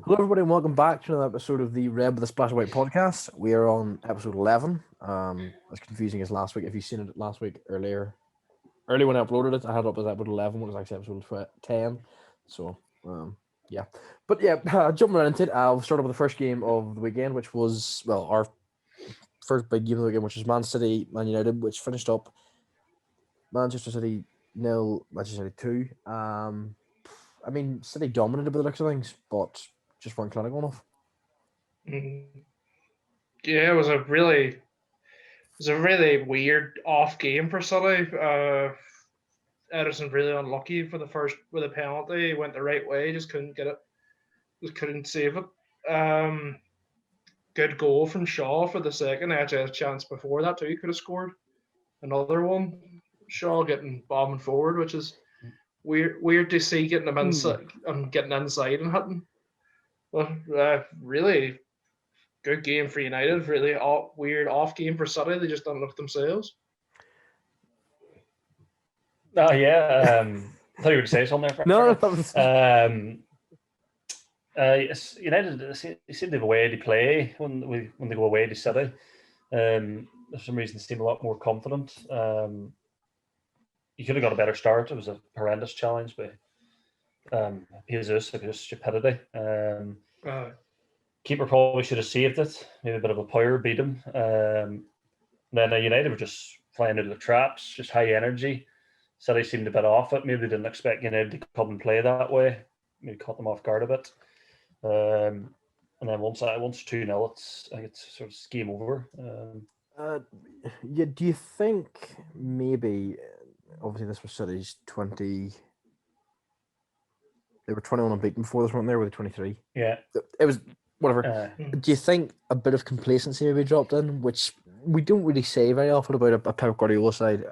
Hello, everybody, and welcome back to another episode of the Red with a Splash of White podcast. We are on episode 11. As confusing as last week. If you've seen it last week early when I uploaded it, I had it up as episode 11, when it was actually episode 10. So, yeah. But yeah, jumping right into it, I'll start off with the first game of the weekend, which was, well, our first big game of the weekend, which was Man City, Man United, which finished up Manchester City 0, Manchester City 2. I mean, City dominated by the looks of things, but just weren't clinical enough. Yeah, it was a really weird off game for City. Ederson really unlucky for the first with a penalty. He went the right way, just couldn't get it, just couldn't save it. Good goal from Shaw for the second. Actually, had a chance before that too. He could have scored another one. Shaw getting bombing forward, which is weird to see getting him inside, getting inside and hitting. But really good game for United. Really weird off game for City. They just don't look themselves. Oh yeah, I thought you would say something there. No, United they seem to have a way to play when they go away to City. For some reason, they seem a lot more confident. You could have got a better start. It was a horrendous challenge by Jesus, it was stupidity. Keeper probably should have saved it. Maybe a bit of a power beat him. Then United were just flying into the traps, just high energy. City seemed a bit off it. Maybe they didn't expect United to come and play that way. Maybe caught them off guard a bit. And then once 2-0, it's sort of game over. Yeah, do you think maybe, obviously this was City's 20, they were 21 unbeaten before this, weren't they? Were they 23? Yeah. It was, whatever. Do you think a bit of complacency maybe dropped in, which we don't really say very often about a Pep Guardiola side,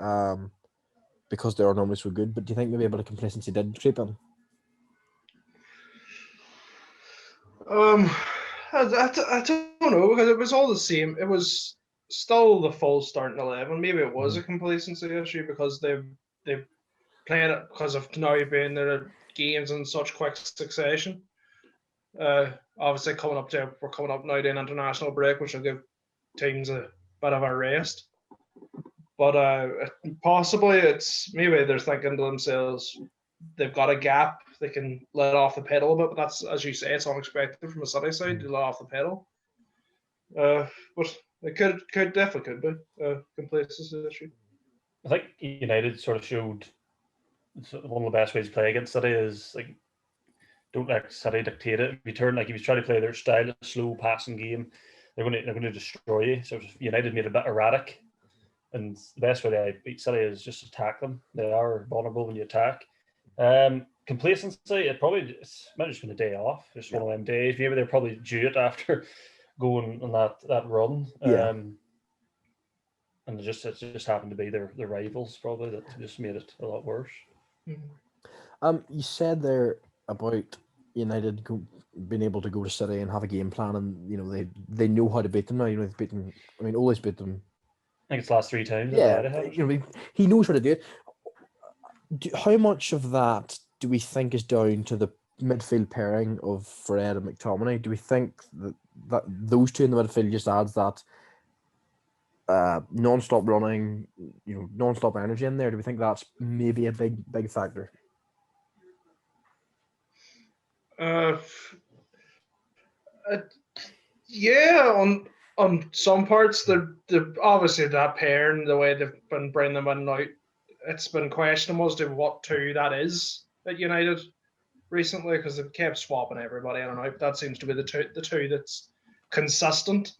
because they are normally so good, but do you think maybe a bit of complacency did creep in? I don't know, because it was all the same. It was still the full starting 11. Maybe it was a complacency issue because they've played it because of now being their games in such quick succession. Obviously, we're coming up now to an international break, which will give teams a bit of a rest. But possibly maybe they're thinking to themselves, they've got a gap, they can let off the pedal a bit, but that's, as you say, it's unexpected from a City side to let off the pedal. But it definitely could be a complacency issue. I think United sort of showed one of the best ways to play against City is don't let City dictate it. If you try to play their style, a slow passing game, they're going to destroy you. So United made a bit erratic, and the best way to beat City is just attack them. They are vulnerable when you attack. Complacency, it might have just been a day off. Just one of them days. Maybe they're probably due it after going on that run. And it just happened to be their rivals probably that just made it a lot worse. You said there about United being able to go to City and have a game plan, and they know how to beat them now. They've beaten. I mean, always beat them. I think it's the last 3 times. Yeah, he knows how to do it. How much of that do we think is down to the midfield pairing of Fred and McTominay? Do we think that those two in the midfield just adds that non-stop running, non-stop energy in there? Do we think that's maybe a big factor? Yeah, on some parts, they're obviously that pair and the way they've been bringing them in and out, it's been questionable as to what two that is at United recently, because they've kept swapping everybody in and out. That seems to be the two that's consistent.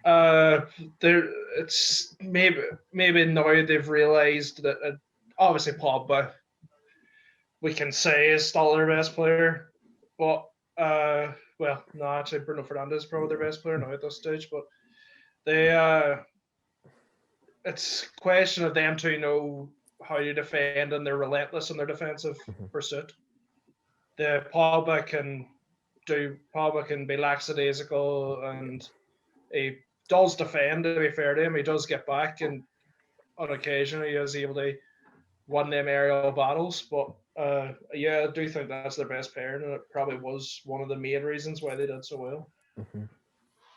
It's maybe now they've realised that obviously Pogba, we can say, is still their best player, but well, no, actually Bruno Fernandes is probably their best player now at this stage, but it's a question of them to know how to defend, and they're relentless in their defensive pursuit. The Pogba can be lackadaisical, and he does defend, to be fair to him. He does get back, and on occasion he is able to win them aerial battles, but Yeah, I do think that's their best pairing, and it probably was one of the main reasons why they did so well. Mm-hmm.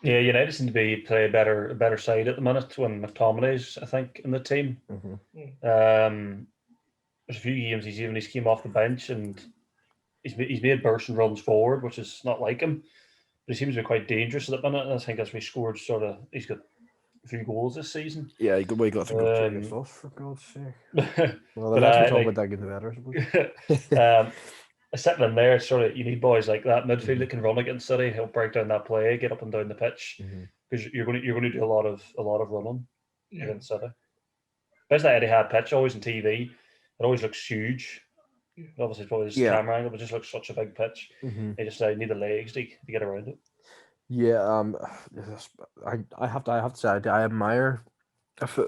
Yeah, United seem to be play a better side at the minute when McTominay's, I think, in the team. Mm-hmm. There's a few games he's came off the bench and he's made bursts and runs forward, which is not like him. But he seems to be quite dangerous at the minute. And I think as we scored he's got a few goals this season. Yeah, he got three against us, for God's sake. Well, the but less we talk about that, getting the better, I suppose. Sitting in there, sort of, you need boys like that midfield that can run against City, help break down that play, get up and down the pitch, because you're going to do a lot of running against City. Especially that Etihad pitch, always on TV, it always looks huge. Obviously, it's probably just camera angle, but it just looks such a big pitch. They just need the legs to get around it. Yeah, I have to say I admire, if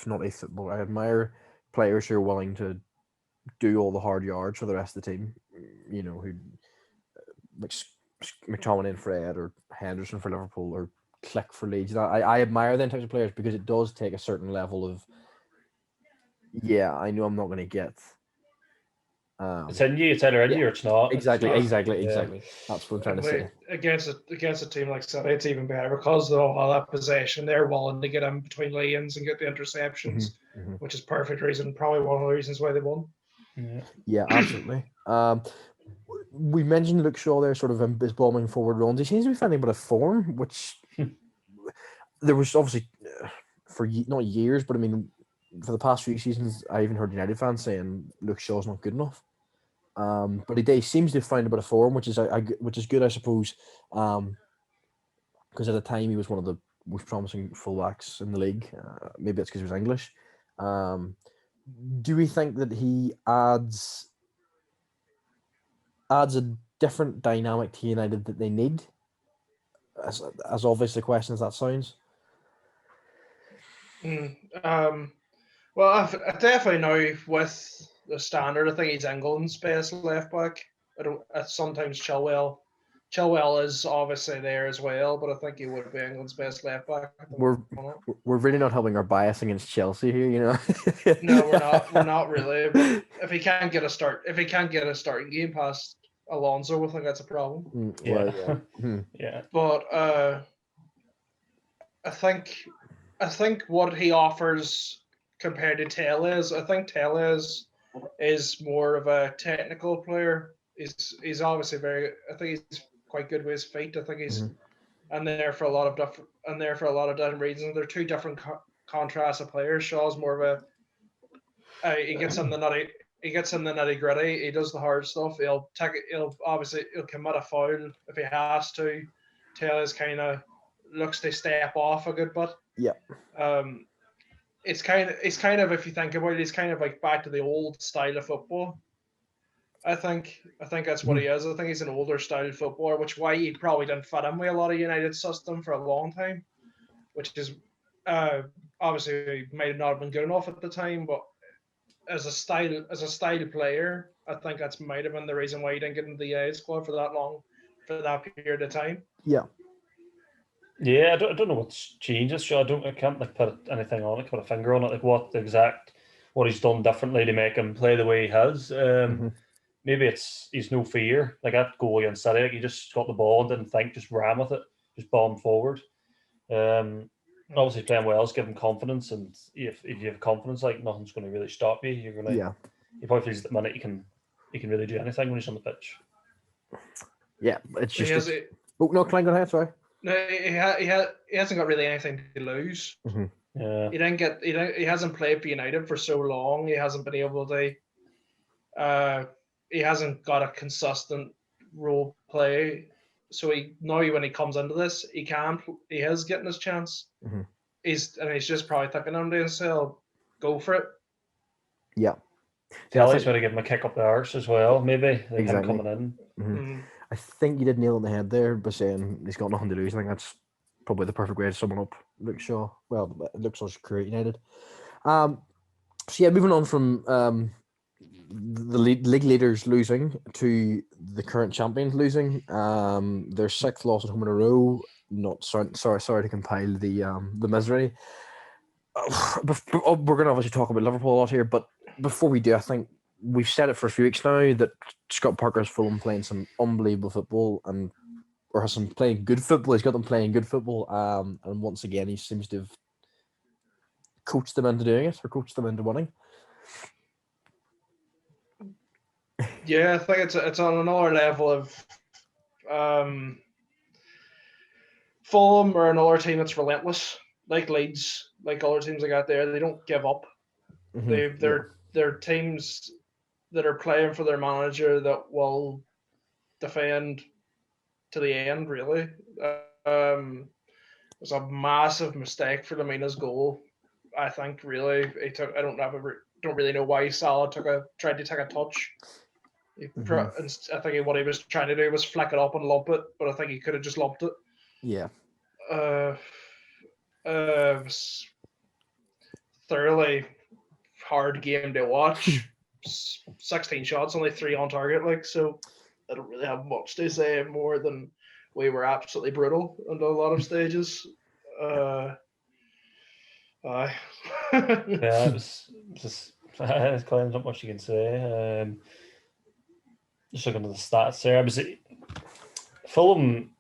not a footballer, I admire players who are willing to do all the hard yards for the rest of the team. You know, who like McTominay and Fred or Henderson for Liverpool or Click for Leeds. I admire them types of players because it does take a certain level of. Yeah, I know I'm not going to get. It's in you. It's either in you or it's not. Exactly. That's what I'm trying to say. Against a team like City, it's even better because they'll all have possession. They're willing to get in between lanes and get the interceptions, which is perfect reason. Probably one of the reasons why they won. Yeah, absolutely. We mentioned Luke Shaw there, sort of his bombing forward runs. He seems to be finding a bit of form, which there was obviously for not years, but I mean, for the past few seasons, I even heard United fans saying Luke Shaw's not good enough. But he seems to have found a bit of form, which is good, I suppose. Because at the time he was one of the most promising fullbacks in the league. Maybe it's because he was English. Do we think that he adds a different dynamic to United that they need? As obvious a question as that sounds. Well, I definitely know with the standard, I think he's England's best left back. Sometimes Chilwell is obviously there as well, but I think he would be England's best left back. We're really not helping our bias against Chelsea here, you know. No, we're not. We're not really. But if he can't get a starting game past Alonso, I think that's a problem. Yeah. But I think what he offers compared to Tellez, I think Tellez is more of a technical player. He's obviously I think he's quite good with his feet. I think he's and there for a lot of different reasons. They're two different contrasts of players. Shaw's more of a he gets in the nitty gritty. He does the hard stuff. He'll commit a foul if he has to. Tellez kind of looks to step off a good bit. Yeah. It's kind of if you think about it, he's kind of like back to the old style of football. I think that's what he is. I think he's an older style footballer, which why he probably didn't fit in with a lot of United system for a long time, which is obviously he might not have been good enough at the time, but as a style player, I think that's might have been the reason why he didn't get into the A squad for that period of time. Yeah. Yeah, I don't know what's changed. So I can't like put anything on it, put a finger on it, like what he's done differently to make him play the way he has. Maybe he's no fear. Like that goal against City, like he just got the ball and didn't think, just ran with it, just bombed forward. Obviously playing well is giving confidence, and if you have confidence, like nothing's going to really stop you. You're going to he probably feels at the minute he can really do anything when he's on the pitch. Yeah, it's just. Oh no, Klein, go ahead. Sorry. No, he hasn't got really anything to lose. Yeah. He hasn't played for United for so long. He hasn't been able to. He hasn't got a consistent role play. So when he comes into this, he is getting his chance. He's just probably thinking to himself, go for it. Yeah. Kelly's going to give him a kick up the arse as well, maybe. Like him coming in. I think you did nail on the head there by saying he's got nothing to lose. I think that's probably the perfect way to sum up Luke Shaw. Well, Luke Shaw's career at United. So yeah, moving on from the league leaders losing to the current champions losing. Their sixth loss at home in a row. Sorry to compile the misery. We're going to obviously talk about Liverpool a lot here, but before we do, I think we've said it for a few weeks now that Scott Parker's Fulham playing some unbelievable football or has some playing good football. He's got them playing good football. And once again, he seems to have coached them into doing it or coached them into winning. Yeah, I think it's on another level of Fulham are another team that's relentless, like Leeds, like other teams I got there. They don't give up. They're teams that are playing for their manager that will defend to the end. Really, it was a massive mistake for Lamina's goal. I think really he took. I don't really know why Salah tried to take a touch. I think what he was trying to do was flick it up and lump it, but I think he could have just lumped it. Yeah. It was thoroughly hard game to watch. 16 shots, only 3 on target. So I don't really have much to say more than we were absolutely brutal on a lot of stages. Yeah, it was just there's not much you can say. Just looking at the stats there, Fulham.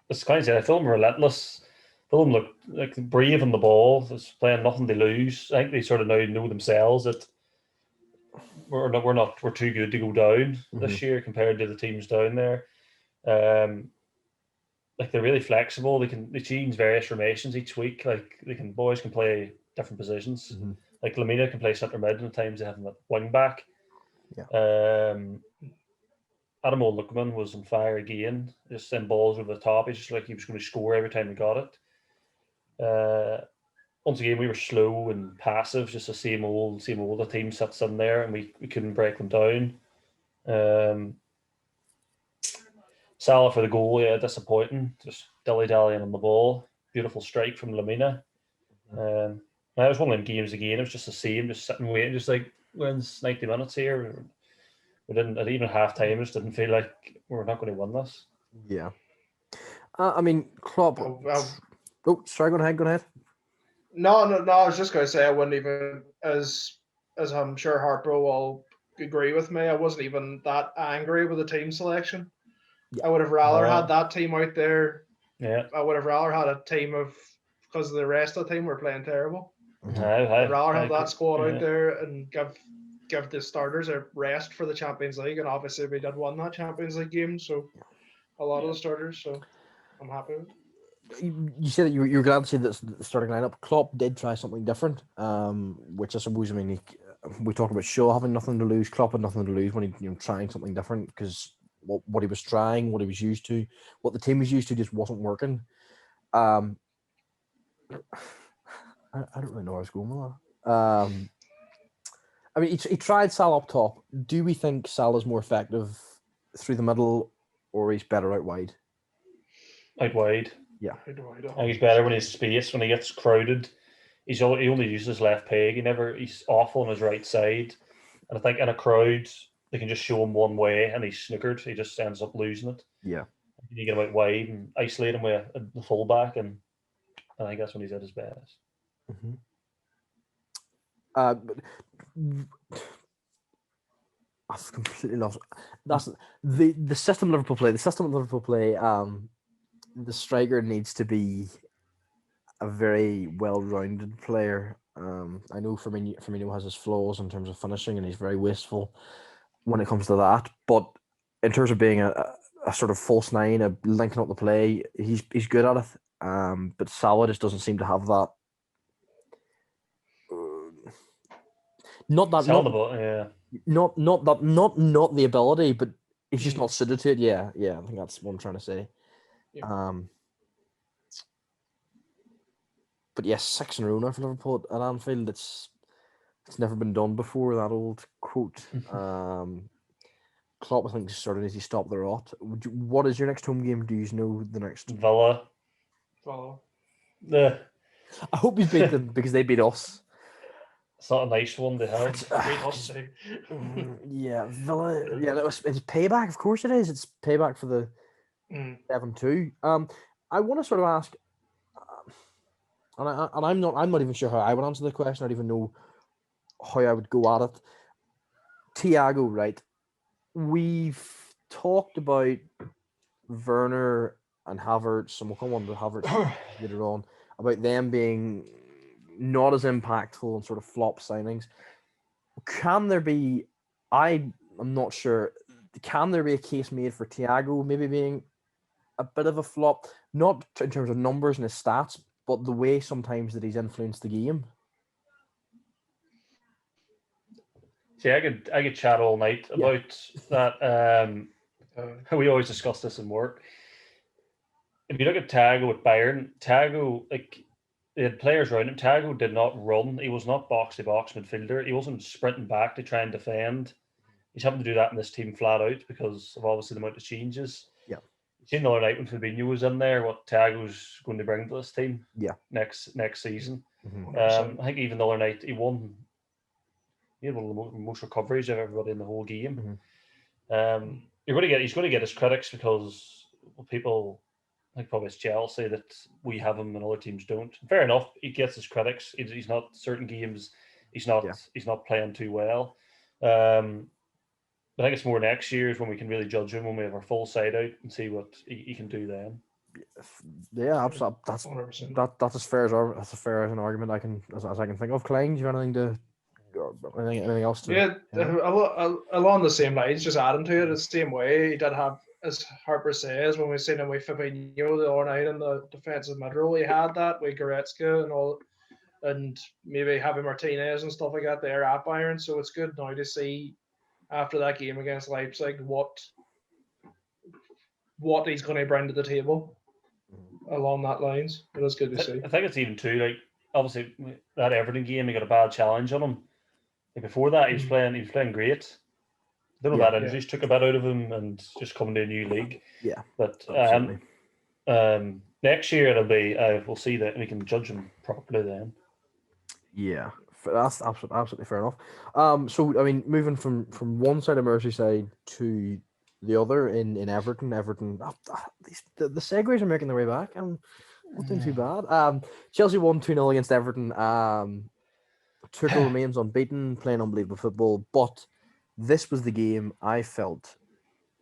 It's kind of said Fulham Relentless. Fulham look like brave on the ball. It's playing nothing to lose. I think they sort of now know themselves that we're too good to go down this year compared to the teams down there. Like they're really flexible. They change various formations each week. Like boys can play different positions. Like Lamina can play centre mid, and at times they have him at wing back. Yeah. Adam Lookman was on fire again. Just send balls over the top. It's just like he was going to score every time he got it. Once again, we were slow and passive, just the same old. The team sits in there, and we couldn't break them down. Salah for the goal, yeah, disappointing. Just dilly-dallying on the ball. Beautiful strike from Lamina. That was one of them games again. It was just the same, just sitting waiting, just like when's 90 minutes here. We didn't, at even half time, just didn't feel like we're not going to win this. Yeah. I mean, Klopp. Sorry, go ahead. No. I was just going to say I wouldn't even, as I'm sure Harpo will agree with me, I wasn't even that angry with the team selection. Yeah. I would have rather had that team out there. Yeah. I would have rather had a team because the rest of the team were playing terrible. I'd rather have that squad out there and give the starters a rest for the Champions League, and obviously we did win that Champions League game, so a lot of the starters, so I'm happy with it. You said that you were glad to see that the starting lineup. Klopp did try something different, which I suppose, we talk about Shaw having nothing to lose. Klopp had nothing to lose when he trying something different, because what he was trying, what he was used to, what the team was used to just wasn't working. I don't really know where I was going with that. He tried Salah up top. Do we think Salah's more effective through the middle, or he's better out wide? Out wide. Yeah. I think he's better when he's space. When he gets crowded, he only uses his left peg. He's awful on his right side. And I think in a crowd, they can just show him one way and he's snookered. He just ends up losing it. Yeah. You get him out wide and isolate him with the fullback, and I think that's when he's at his best. But I've completely lost. That's the system Liverpool play. The system Liverpool play. The striker needs to be a very well-rounded player. I know Firmino has his flaws in terms of finishing, and he's very wasteful when it comes to that. But in terms of being a sort of false nine, linking up the play, he's good at it. But Salah just doesn't seem to have that. Not the ability, but he's just not suited to it. Yeah, I think that's what I'm trying to say. Yeah. But yes, 6 in a row now for Liverpool at Anfield. It's never been done before. That old quote. Klopp, I think, sort of needs to stop the rot. What is your next home game? Do you know the next? Villa. I hope you beat them because they beat us. It's not a nice one to have. Yeah, Villa. Yeah, it's payback. Of course it is. It's payback for the 7-2. I want to sort of ask, and I'm not even sure how I would answer the question. I don't even know how I would go at it. Thiago, right? We've talked about Werner and Havertz, and we'll come on to Havertz later on, about them being not as impactful and sort of flop signings. Can there be, I'm not sure, can there be a case made for Thiago maybe being a bit of a flop, not in terms of numbers and his stats, but the way sometimes that he's influenced the game? See, I could chat all night about that. We always discuss this in work. If you look at Thiago at Bayern, Thiago, like, they had players around him. Thiago did not run. He was not box-to-box midfielder. He wasn't sprinting back to try and defend. He's having to do that in this team flat out because of obviously the amount of changes. Yeah. You've seen the other night when Fabinho was in there, what Thiago's going to bring to this team next season. Mm-hmm. I think even the other night he had one of the most recoveries of everybody in the whole game. Mm-hmm. He's going to get his critics because people, I think probably it's Chelsea that we have him and other teams don't. Fair enough, he gets his critics. He's not certain games. He's not playing too well. I think it's more next year is when we can really judge him when we have our full side out and see what he can do then. Yeah, absolutely. That's 100%. That's as fair as an argument I can as I can think of. Klein, do you have anything else to? Yeah, along the same lines, just adding to it the same way. He did have, as Harper says, when we seen him with Fabinho the other night in the defensive mid role, he had that with Goretzka and all, and maybe having Martinez and stuff like that there at Bayern. So it's good now to see after that game against Leipzig what he's going to bring to the table along that lines. It is good to see. I think it's even too, like, obviously that Everton game he got a bad challenge on him. Like before that he was playing great. I don't know about injuries took a bit out of him and just coming to a new league. Yeah, but next year it'll be we'll see that we can judge him properly then. Yeah, that's absolutely fair enough. So I mean, moving from one side of Merseyside to the other in Everton. The segues are making their way back. I'm not doing too bad. Chelsea won 2-0 against Everton. Tuchel remains unbeaten, playing unbelievable football. But this was the game I felt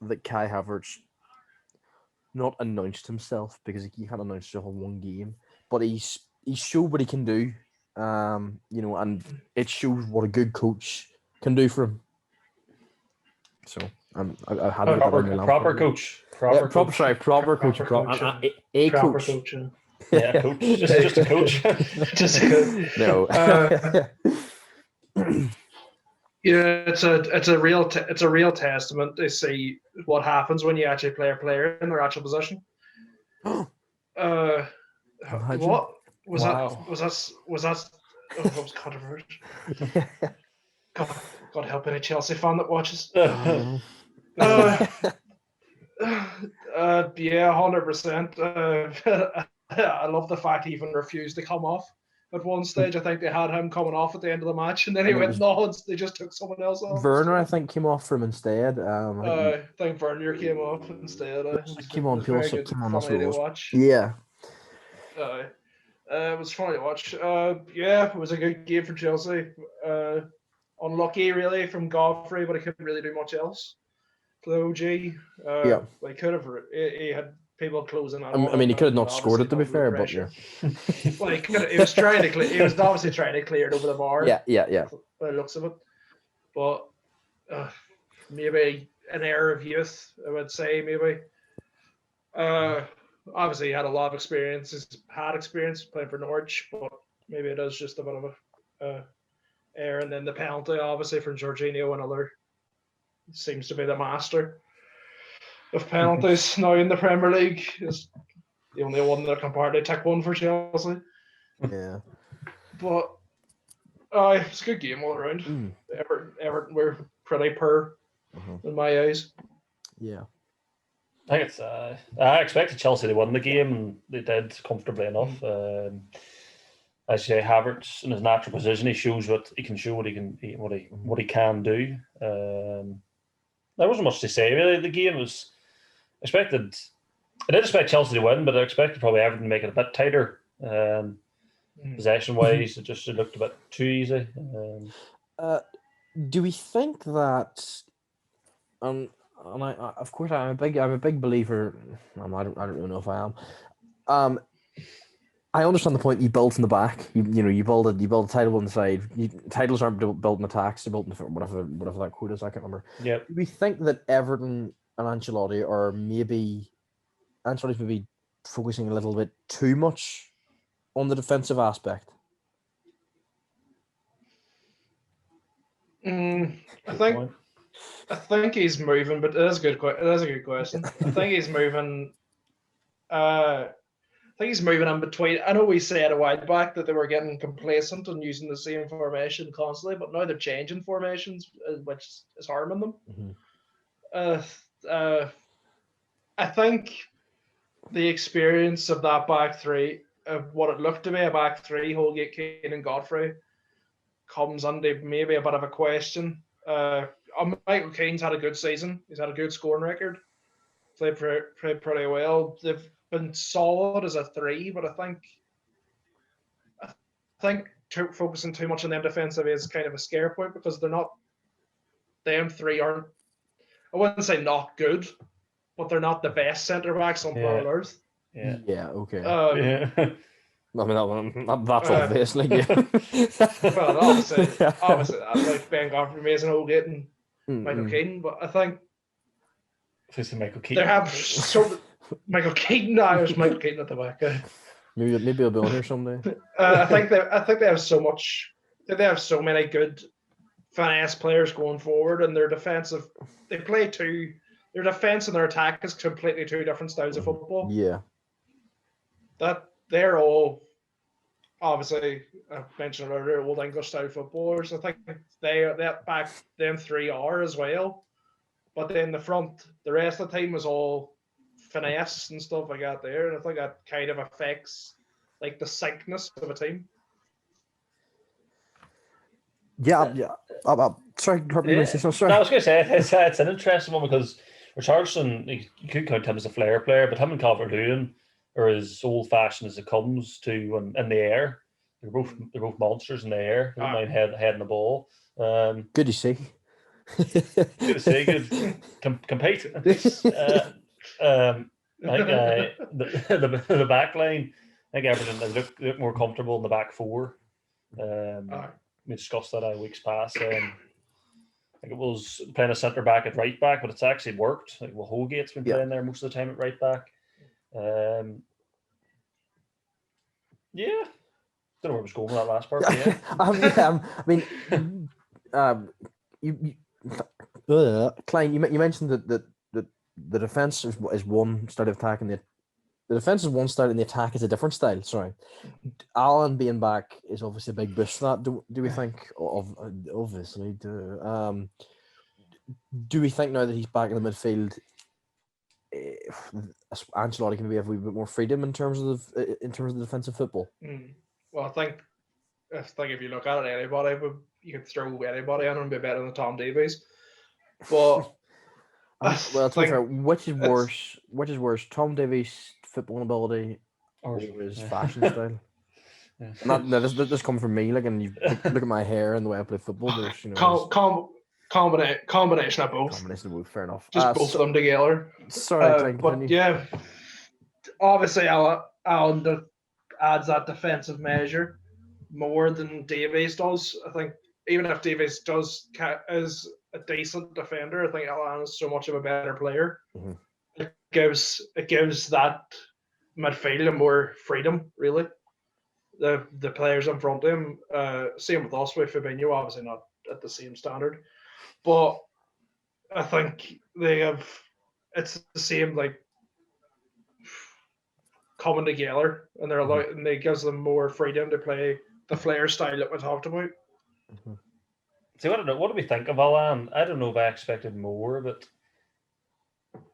that Kai Havertz not announced himself, because he can't announce himself in one game, but he showed what he can do. And it shows what a good coach can do for him. So I had proper coach. Proper coach. Yeah, coach. Yeah, coach. Just a coach. Just a coach. No. Yeah, it's a real testament to see what happens when you actually play a player in their actual position. What was that? Was that? Oh, that was controversial. God help any Chelsea fan that watches. Yeah, 100%. I love the fact he even refused to come off. At one stage, I think they had him coming off at the end of the match, and then he went, no, they just took someone else off. Werner, I think, came off for him instead. I think Werner came off instead. Came on to watch. Yeah. It was funny to watch. It was a good game for Chelsea. Unlucky, really, from Godfrey, but he couldn't really do much else for the OG. He could have. He had people closing on. I mean, he could have not scored it, to be fair, but yeah. Well, he was trying to clear. He was obviously trying to clear it over the bar. Yeah. By the looks of it, but maybe an error of youth, I would say, maybe. Obviously, he had a lot of experience. He's had experience playing for Norwich, but maybe it is just a bit of a error. And then the penalty, obviously, from Jorginho, another, seems to be the master of penalties now in the Premier League. Is the only one that can partly take one for Chelsea. Yeah. But it's a good game all around. Everton were pretty poor in my eyes. Yeah. I think it's. I expected Chelsea to win the game, and they did comfortably enough. As you say, Havertz in his natural position, he shows what he can show, what he can do. There wasn't much to say really. The game was expected. I did expect Chelsea to win, but I expected probably Everton to make it a bit tighter. Possession wise, it looked a bit too easy. do we think that? And of course, I'm a big believer. I don't really know if I am. I understand the point. You build from the back. You build a title on the side. Titles aren't built in attacks. They're built in whatever that quote is. I can't remember. Yep. Do we think that Everton and Ancelotti are maybe Ancelotti's maybe focusing a little bit too much on the defensive aspect? I Good think point. I think he's moving, but it is a good question. I think he's moving. I think he's moving in between. I know we said a while back that they were getting complacent and using the same formation constantly, but now they're changing formations, which is harming them. Mm-hmm. I think the experience of that back three, of what it looked to be a back three, Holgate, Kane, and Godfrey, comes under maybe a bit of a question. Michael Keane's had a good season. He's had a good scoring record. Played pretty well. They've been solid as a three, but I think focusing too much on them defensively is kind of a scare point because they're not. Them three aren't. I wouldn't say not good, but they're not the best centre backs on planet Earth. Yeah. Yeah. Okay. Yeah. I mean, that's obvious. Like, yeah. Well, obviously, that's like Ben Godfrey, Mason Holgate, and Michael Mm-mm. Keaton. But I think Who's Michael they Keaton? have so Michael Keaton. No, there's Michael Keaton at the back. Maybe I'll be on here someday. I think they have so much. They have so many good finesse players going forward, and their defensive. They play two. Their defense and their attack is completely two different styles of football. Yeah. That they're all obviously I mentioned earlier old English style footballers. I think that back them three are as well. But then the front, the rest of the team was all finesse and stuff like that there, and I think that kind of affects like the sickness of a team. Yeah. Sorry, Yeah. sorry. No, I was going to say it's an interesting one because Richarlison, you could count him as a flair player, but him and Calvert-Lewin are as old-fashioned as it comes to in the air. They're both monsters in the air. They don't mind heading the ball. Good to see. Good to see. Good compete. I think the back line. I think Everton look more comfortable in the back four. We discussed that a week's past. I think it was playing a centre back at right back, but it's actually worked. Like Holgate's been playing there most of the time at right back. Yeah. Don't know where I was going with that last part. Yeah. Klein, you mentioned that the defense is one style of attack, and the defense is one style, and the attack is a different style. Sorry, Alan being back is obviously a big boost for that. Do we think? Obviously, do we think now that he's back in the midfield, Ancelotti can maybe have a wee bit more freedom in terms of the defensive football? Well, I think if you look at it, you could throw anybody in and be better than Tom Davies. But well, to be fair, which is worse, Tom Davies' football ability or his fashion style? Yeah. This come from me. Like, and you look at my hair and the way I play football. There's combination of both. Combination of both. Fair enough. Just both of them together. Sorry, but yeah, obviously Alan adds that defensive measure more than Davies does. I think even if Davies is a decent defender, I think Alan is so much of a better player. Mm-hmm. It gives that midfield more freedom, really. The players in front of him. Same with us with Fabinho, obviously not at the same standard, but I think it's the same, like coming together, and they're allowed, and it gives them more freedom to play the flair style that we talked about. Mm-hmm. See, I don't know. What do we think of Alan? I don't know if I expected more, but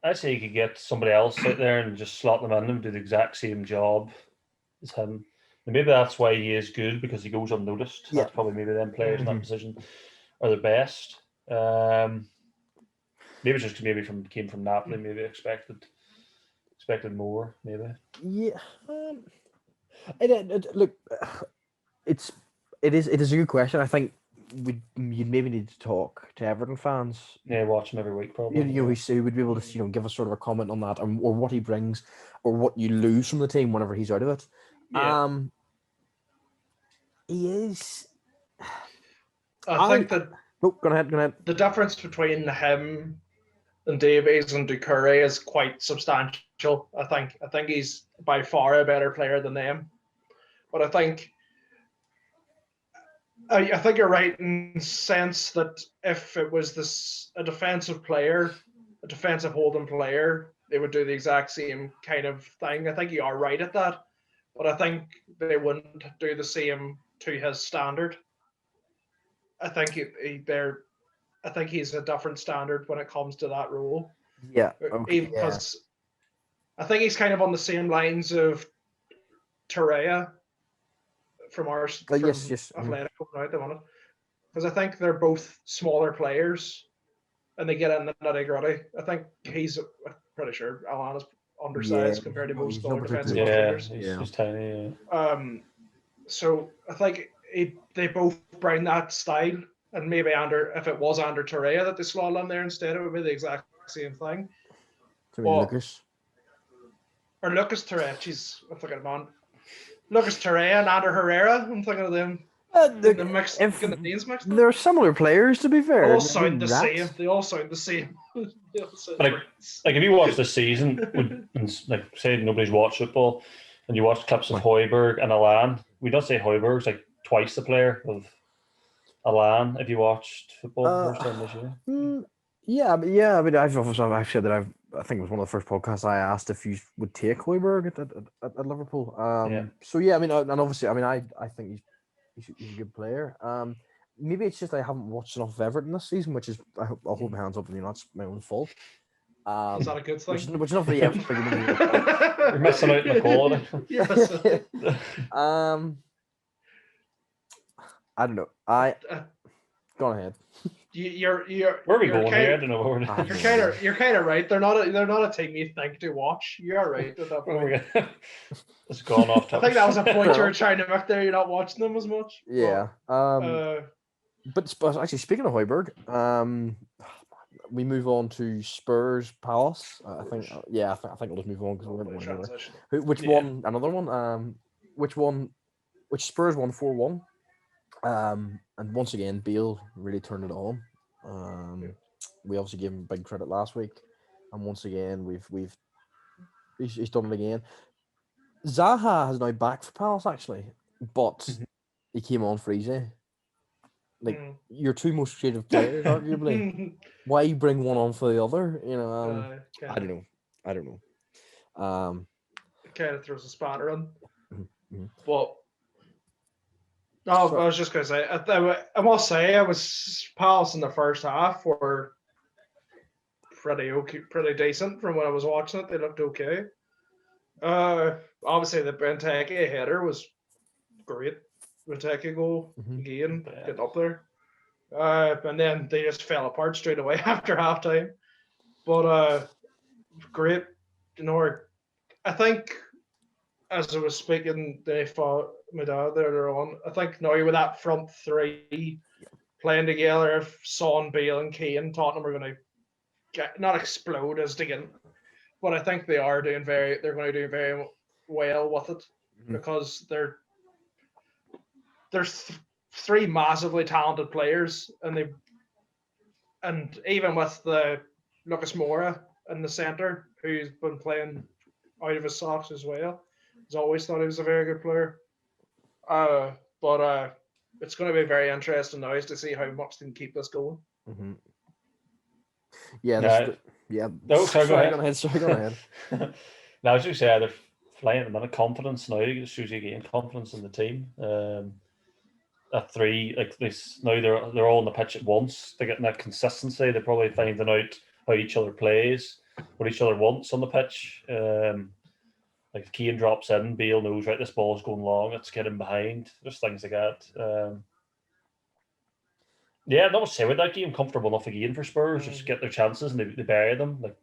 I'd say you could get somebody else out there and just slot them in and do the exact same job as him. And maybe that's why he is good, because he goes unnoticed. Yeah. That's probably maybe them players in that position are the best. Maybe it's just came from Napoli. Maybe expected more. Maybe. Yeah. Look, it is a good question. I think you'd maybe need to talk to Everton fans. Yeah, watch him every week probably. Who would be able to give us sort of a comment on that, or what he brings, or what you lose from the team whenever he's out of it. Yeah. He is. I think that go ahead. the difference between him and Davies and Doucouré is quite substantial. I think he's by far a better player than them. But I think you're right in the sense that if it was a defensive player, a defensive holding player, they would do the exact same kind of thing. I think you are right at that. But I think they wouldn't do the same to his standard. I think I think he's a different standard when it comes to that role. Yeah, okay, because I think he's kind of on the same lines of Torreira from yes. Atletico right at the moment. Because I think they're both smaller players, and they get in the nitty-gritty. I think I'm pretty sure Alan is undersized compared to most other defensive players. He's tiny. So I think they both bring that style, and maybe if it was Ander Torreira that they slot in there instead, it would be the exact same thing. Lucas Torreira. Jeez, I'm thinking of man. Lucas Torreira and Ander Herrera. I'm thinking of them. They're similar players, to be fair. They all sound the same. They all sound the same. Like if you watch the season, and like say nobody's watched football, and you watch clips of Højbjerg and Alan, we don't say Højbjerg's like twice the player of Alan. If you watched football first time this year, yeah. I mean, I've said that I think it was one of the first podcasts I asked if you would take Højbjerg at Liverpool. So yeah, I mean, and obviously, I mean, I think he's a good player. Maybe it's just I haven't watched enough of Everton this season, which is I'll hold my hands up and that's my own fault. Is that a good thing? Which is not the you're missing out on the quality. I don't know. Go on ahead. You're where are we going here? I don't know. You're kind of right. They're not a team you think to watch. You're right at that point. It's gone off topic. I think that was a point you were trying to make there. You're not watching them as much. Yeah. But actually, speaking of Højbjerg, we move on to Spurs Palace. I think we'll just move on because we're going to Which one? Another one. Which Spurs won 4-1. And once again, Bale really turned it on. We obviously gave him big credit last week, and once again he's done it again. Zaha is now back for Palace actually, but he came on for easy. Like your two most creative players, arguably. Why bring one on for the other? You know, I don't know. It kind of throws a spanner in. But I was just going to say, I must say, I was Palace in the first half were pretty decent from when I was watching it. They looked okay. Obviously, the Benteke header was great. Benteke goal again, getting up there. And then they just fell apart straight away after halftime. But great. You know, I think, as I was speaking, they fought my dad earlier on. I think now with that front three playing together, if Son, Bale, and Kane, Tottenham are going to not explode as again, but I think they are they're going to do very well with it because there's three massively talented players, and even with the Lucas Moura in the centre, who's been playing out of his socks as well. He's always thought he was a very good player. But it's going to be very interesting now to see how much they can keep this going. Yeah. No, sorry, go ahead. Sorry, go ahead. Now, as you say, they're flying at the minute. Confidence now. It shows you again confidence in the team. At three, like this now, they're all on the pitch at once. They're getting that consistency. They're probably finding out how each other plays, what each other wants on the pitch. Like if Kane drops in, Bale knows, right, this ball's going long, let's get him behind. Just things like that. Yeah, not much to say with that game. Comfortable enough again for Spurs. Just get their chances and they bury them. Like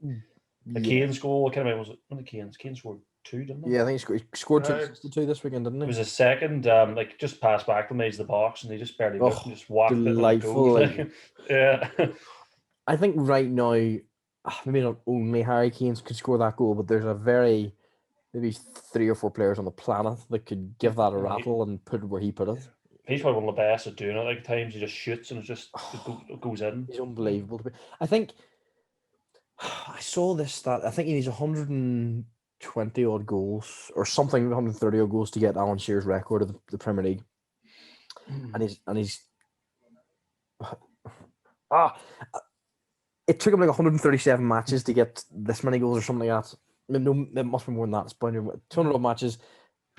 The Kane's goal, what kind of was it? When the Kane scored 2, didn't he? Yeah, I think he scored Right. 262 this weekend, didn't It he? was a second, like just passed back from the edge of the box, and he just barely looked and Oh, just whacked it and it delightful. goes. Like, Yeah. I think right now, maybe not only Harry Kane could score that goal, but there's maybe 3 or 4 players on the planet that could give that a rattle and put it where he put it. He's probably one of the best at doing it. Like times he just shoots and it goes in. He's unbelievable to be. I think I saw this stat. I think he needs 120 odd goals or something, 130 odd goals to get Alan Shearer's record of the Premier League. And he's it took him like 137 matches to get this many goals or something like that. No, it must be more than that. It's 200 odd matches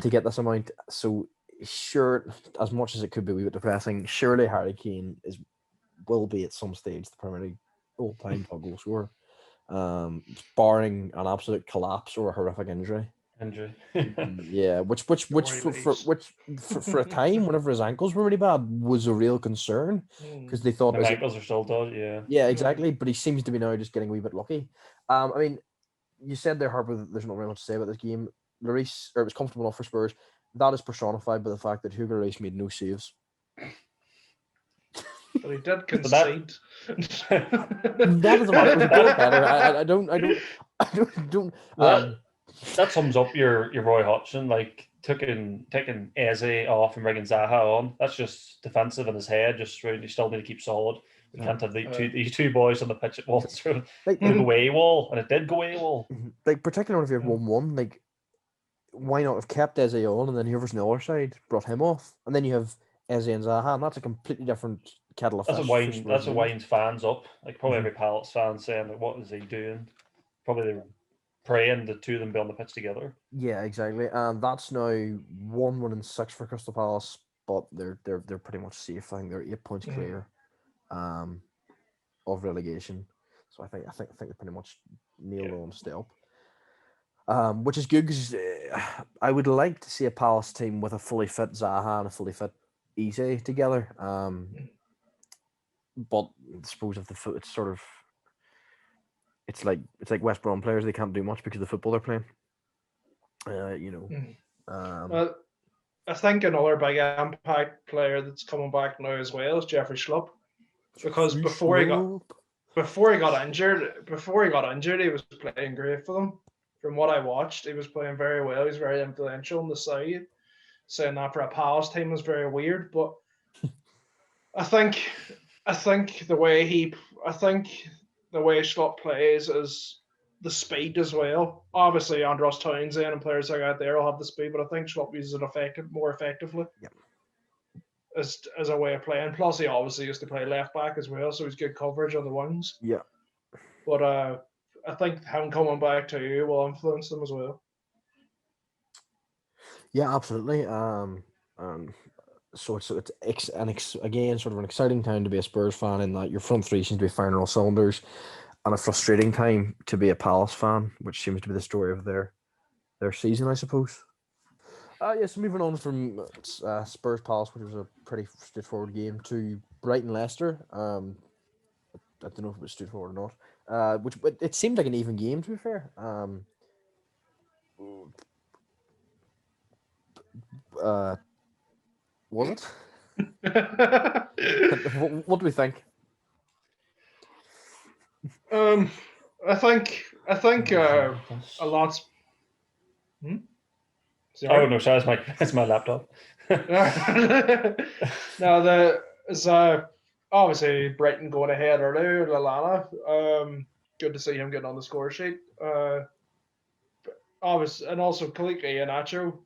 to get this amount. So sure, as much as it could be a wee bit depressing, surely Harry Kane will be at some stage the Premier League all-time top goal scorer, barring an absolute collapse or a horrific injury. Yeah, which for a time, whenever his ankles were really bad, was a real concern because they thought his ankles are still done. Yeah. Yeah, exactly. But he seems to be now just getting a wee bit lucky. I mean, you said there, Harper, that there's not really much to say about this game. Lloris, it was comfortable enough for Spurs. That is personified by the fact that Hugo Lloris made no saves. But he did concede. That is a matter of better. I don't. That sums up your Roy Hodgson, like taking Eze off and bringing Zaha on. That's just defensive in his head. Just you still need to keep solid. We can't have these two boys on the pitch at once. It'll go AWOL, and it did go AWOL. Like particularly if you have 1-1, like why not have kept Eze on and then whoever's on the other side brought him off, and then you have Eze and Zaha, and that's a completely different kettle of fish. That's what winds fans up. Like probably every Palace fan saying, like, "What is he doing?" Probably they're praying the two of them be on the pitch together. Yeah, exactly. And that's now 1-6 for Crystal Palace, but they're pretty much safe. I think they're 8 points clear of relegation. So I think they're pretty much nailed on to stay up. Which is good because I would like to see a Palace team with a fully fit Zaha and a fully fit Eze together. But I suppose if it's sort of it's like West Brom players, they can't do much because of the football they're playing. Well, I think another big impact player that's coming back now as well is Jeffrey Schlupp, because before he got injured, he was playing great for them. From what I watched, he was playing very well. He's very influential on the side. Saying that for a Palace team was very weird, but I think the way Schlupp plays is the speed as well. Obviously, Andros Townsend and players like that there will have the speed, but I think Schlupp uses it more effectively. Yep. As a way of playing. Plus, he obviously used to play left back as well, so he's good coverage on the wings. Yeah. But I think him coming back to you will influence them as well. Yeah, absolutely. So it's again sort of an exciting time to be a Spurs fan in that your front three seems to be firing all cylinders, and a frustrating time to be a Palace fan, which seems to be the story of their season, I suppose. Yes, moving on from Spurs Palace, which was a pretty straightforward game, to Brighton Leicester. I don't know if it was straightforward or not. Which it seemed like an even game, to be fair. Was it? What do we think? I think a lot's. Sorry? Oh no, sorry, it's my laptop. No, obviously Brighton going ahead earlier. Lallana, good to see him getting on the score sheet. Obviously, and also Kaliki Iheanacho,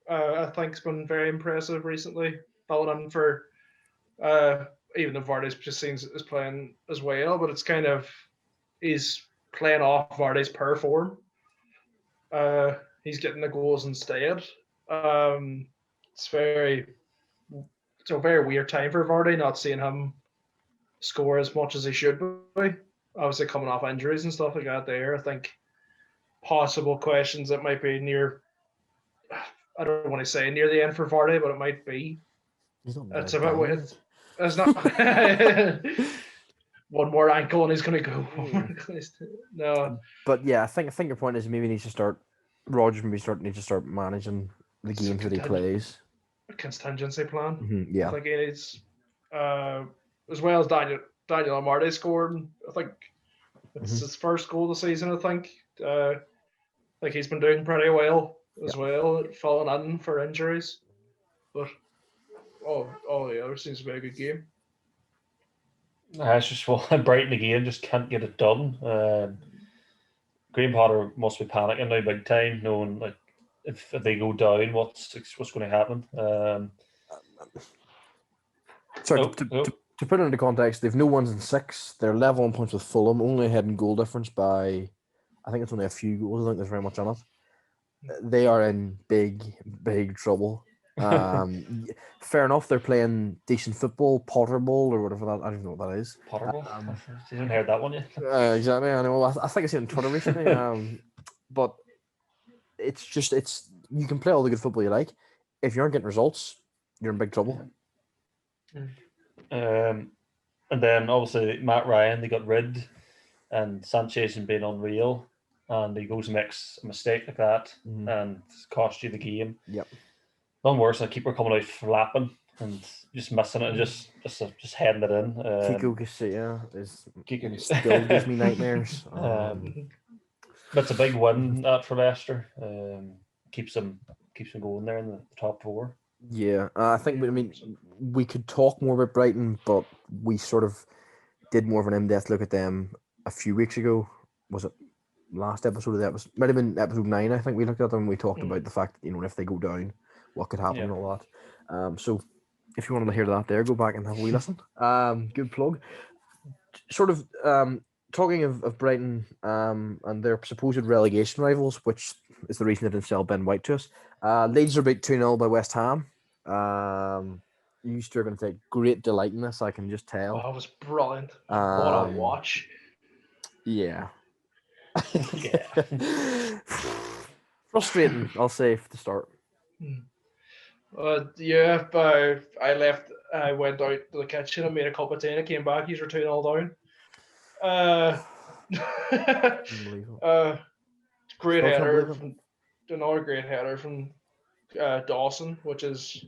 I think has been very impressive recently. Filling in for even though Vardy's just seems is playing as well, but it's kind of he's playing off Vardy's per form. He's getting the goals instead. It's a very weird time for Vardy, not seeing him score as much as he should be. Obviously coming off injuries and stuff like that there. I think possible questions that might be near, I don't want to say near the end for Vardy, but it might be. It's a bit weird. It's not. one more ankle and he's going to go. Mm. No, But yeah, I think your point is maybe needs to start. Rogers needs to start managing the It's a games that he plays. a contingency plan. I Yeah. think he needs, as well as Daniel Amarte scored. I think it's his first goal of the season. I think. Like he's been doing pretty well as well, falling in for injuries. But all the others seems to be a good game. It's just Brighton again just can't get it done. Graham Potter must be panicking now big time, knowing like if they go down, what's going to happen. Sorry, to put it into context, they've no 1s and 6. They're level on points with Fulham, only ahead in goal difference by, I think it's only a few goals. I don't think there's very much on it. They are in big trouble. Fair enough, they're playing decent football, Potter Bowl or whatever that. I don't know what that is. Potter Bowl. You haven't heard that one yet. Exactly. I know. I think I seen it on Twitter recently. But it's you can play all the good football you like. If you aren't getting results, you're in big trouble. And then obviously Matt Ryan, they got rid, and Sanchez has been unreal, and he goes and makes a mistake like that and cost you the game. Yep. None worse than a keeper coming out flapping and just missing it and just heading it in. Kiko Casilla still gives me nightmares. That's a big win that for Leicester. Keeps them going there in the top 4. Yeah, I think. I mean, we could talk more about Brighton, but we sort of did more of an in-depth look at them a few weeks ago. Was it last episode of that? Might have been episode 9. I think we looked at them. And we talked about the fact that, if they go down, what could happen and all that. So if you wanted to hear that, there, go back and have a wee listen. Good plug. Sort of talking of Brighton and their supposed relegation rivals, which is the reason they didn't sell Ben White to us. Leeds are beat 2-0 by West Ham. You two are going to take great delight in this, I can just tell. Oh, it was brilliant. What a watch. Yeah. Frustrating, I'll say, to start. I went out to the kitchen and made a cup of tea and I came back. He's 2-0 down. Great header from another great header from Dawson, which is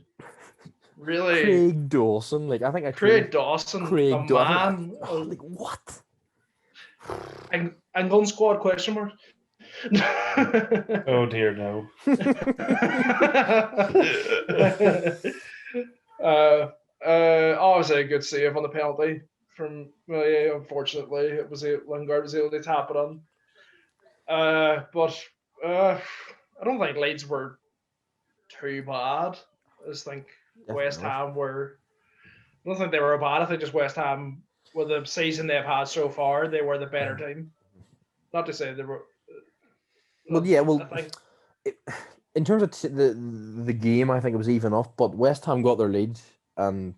really Craig Dawson. Like, I think Craig Dawson, Craig man. Like, what? England squad question mark. Oh dear, no. Obviously a good save on the penalty from. Unfortunately, Lingard was able to tap it on. But I don't think Leeds were too bad. I just think West Ham were. I don't think they were bad. I think just West Ham, with the season they've had so far, they were the better team. Not to say they were. Well, yeah. Well, in terms of the game, I think it was even up. But West Ham got their lead and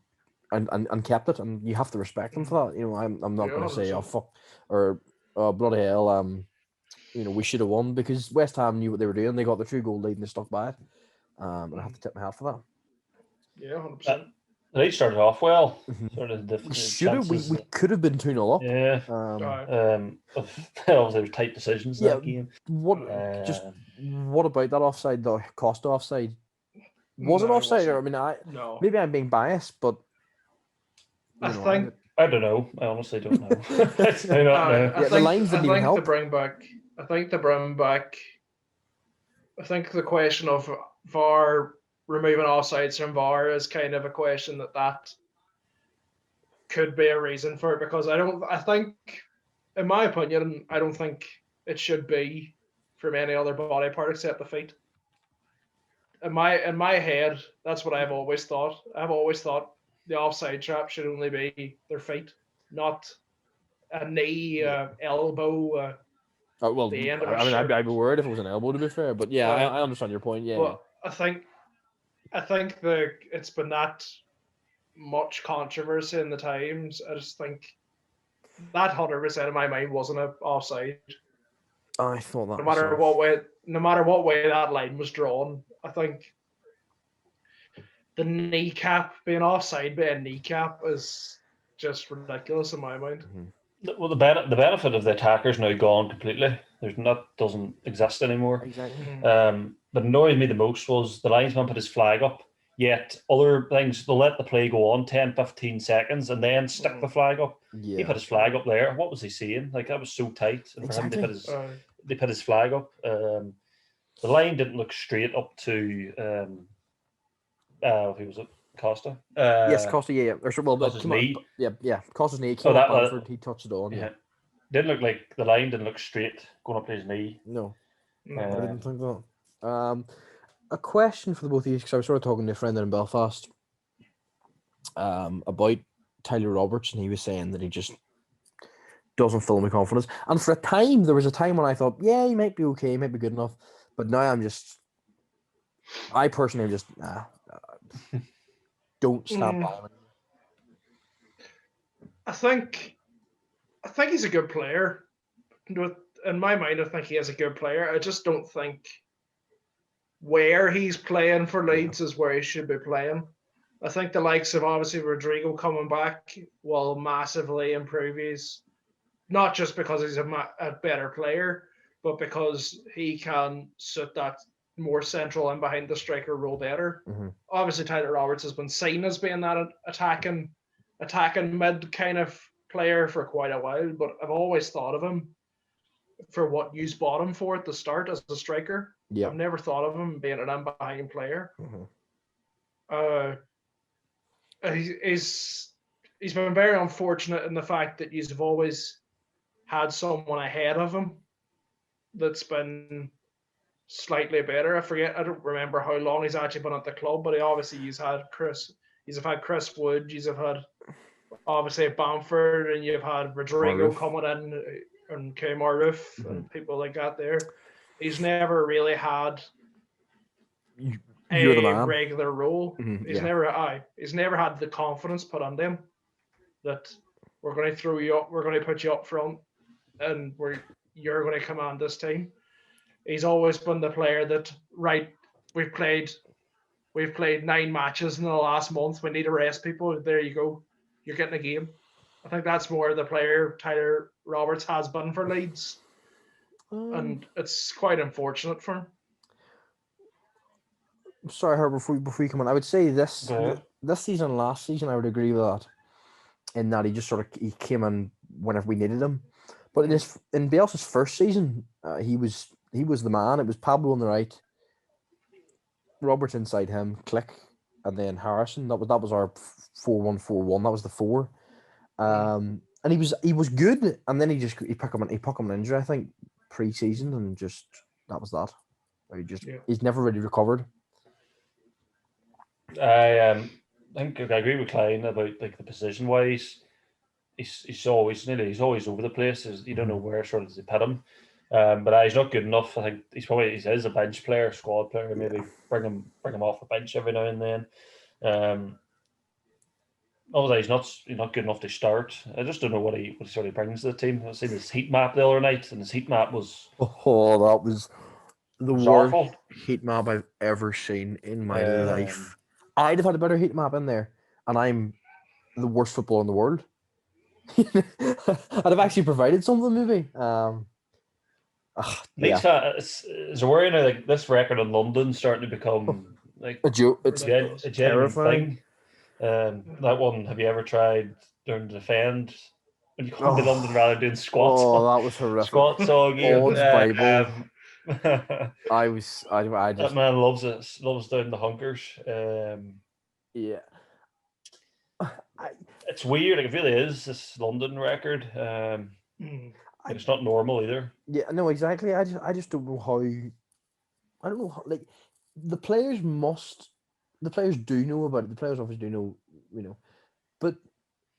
kept it, and you have to respect them for that. I'm not going to say, oh fuck, or oh bloody hell, we should have won, because West Ham knew what they were doing. They got the 2-goal lead and they stuck by it. And I have to tip my hat for that. Yeah, 100%. They started off well. We could have been 2-0 up. Yeah. Obviously, there were tight decisions in that game. What about that offside, the Costa offside? Was it offside? Or, no. Maybe I'm being biased, but I don't know. I honestly don't know. The lines didn't even help. I think the question of VAR removing offsides from VAR is kind of a question that could be a reason for it, because I think, in my opinion, I don't think it should be from any other body part except the feet. In my head, that's what I've always thought. I've always thought the offside trap should only be their feet, not a knee, elbow. The end of I'd be worried if it was an elbow, to be fair. But yeah, I understand your point. Yeah. But I think it's been that much controversy in the times. I just think that 100% in my mind wasn't an offside. I thought that. No matter what way that line was drawn, I think the kneecap being offside by a kneecap is just ridiculous in my mind. Well, the benefit of the attackers now gone completely. Doesn't exist anymore. Exactly. But annoyed me the most was the linesman put his flag up. Yet other things, they'll let the play go on 10, 15 seconds and then stick the flag up. Yeah. He put his flag up there. What was he saying? Like, that was so tight. And for him, Exactly. they put his flag up. The line didn't look straight up to who was it? Costa. Yes, Costa. Yeah. Or well, Costa's knee. Yeah. Costa's knee came up Bamford. He touched it on. Yeah. Didn't look like the line didn't look straight going up to his knee. No, I didn't think that. A question for the both of you, because I was sort of talking to a friend in Belfast about Tyler Roberts, and he was saying that he just doesn't fill him with confidence. And for a time, there was a time when I thought, yeah, he might be okay, he might be good enough. But now I personally am just, don't stand by him. I think he's a good player. In my mind, I think he is a good player. I just don't think where he's playing for Leeds is where he should be playing. I think the likes of obviously Rodrigo coming back will massively improve his, not just because he's a better player, but because he can suit that more central and behind the striker role better. Obviously, Tyler Roberts has been seen as being that attacking mid kind of player for quite a while, but I've always thought of him for what you bought him for at the start as a striker. Yeah. I've never thought of him being an in-behind player. He's been very unfortunate in the fact that you've always had someone ahead of him that's been slightly better. I don't remember how long he's actually been at the club, but he's had Chris Wood, you've had obviously Bamford, and you've had Rodrigo coming in and Kemar Roof and people like that there. He's never really had a regular role. He's never had the confidence put on them that we're going to throw you up, we're going to put you up front, and you're going to command this team. He's always been the player that we've played 9 matches in the last month. We need to rest people. There you go. You're getting a game. I think that's more the player Tyler Roberts has been for Leeds. And it's quite unfortunate for him. Sorry, Herb, before you come on, I would say this season, last season, I would agree with that. In that he came in whenever we needed him. But in Bielsa's first season, he was the man. It was Pablo on the right, Roberts inside him, Click, and then Harrison. That was our 4-1-4-1. That was the 4. And he was good, and then he picked up an injury, I think, pre-season, and just that was that. He's never really recovered. I think I agree with Klein about like the position wise. He's always over the place. You don't know where sort of to put him. But he's not good enough. I think he is a bench player, squad player. Maybe bring him off the bench every now and then. Obviously, he's not good enough to start. I just don't know what he sort of brings to the team. I seen his heat map the other night, and his heat map was that was the worst awful heat map I've ever seen in my life. I'd have had a better heat map in there, and I'm the worst footballer in the world. I'd have actually provided something, maybe. It's a worry now. Like this record in London starting to become like a joke. It's a genuine thing. That one, have you ever tried during the defend when you come to London rather than doing squats? Oh, that was horrific. Squats all game. Odds Bible. That man loves it. Loves down the hunkers. Yeah. It's weird. Like, it really is this London record. It's not normal either. Yeah, no, exactly. I just don't know how. I don't know how, like the players do know about it. The players obviously do know, but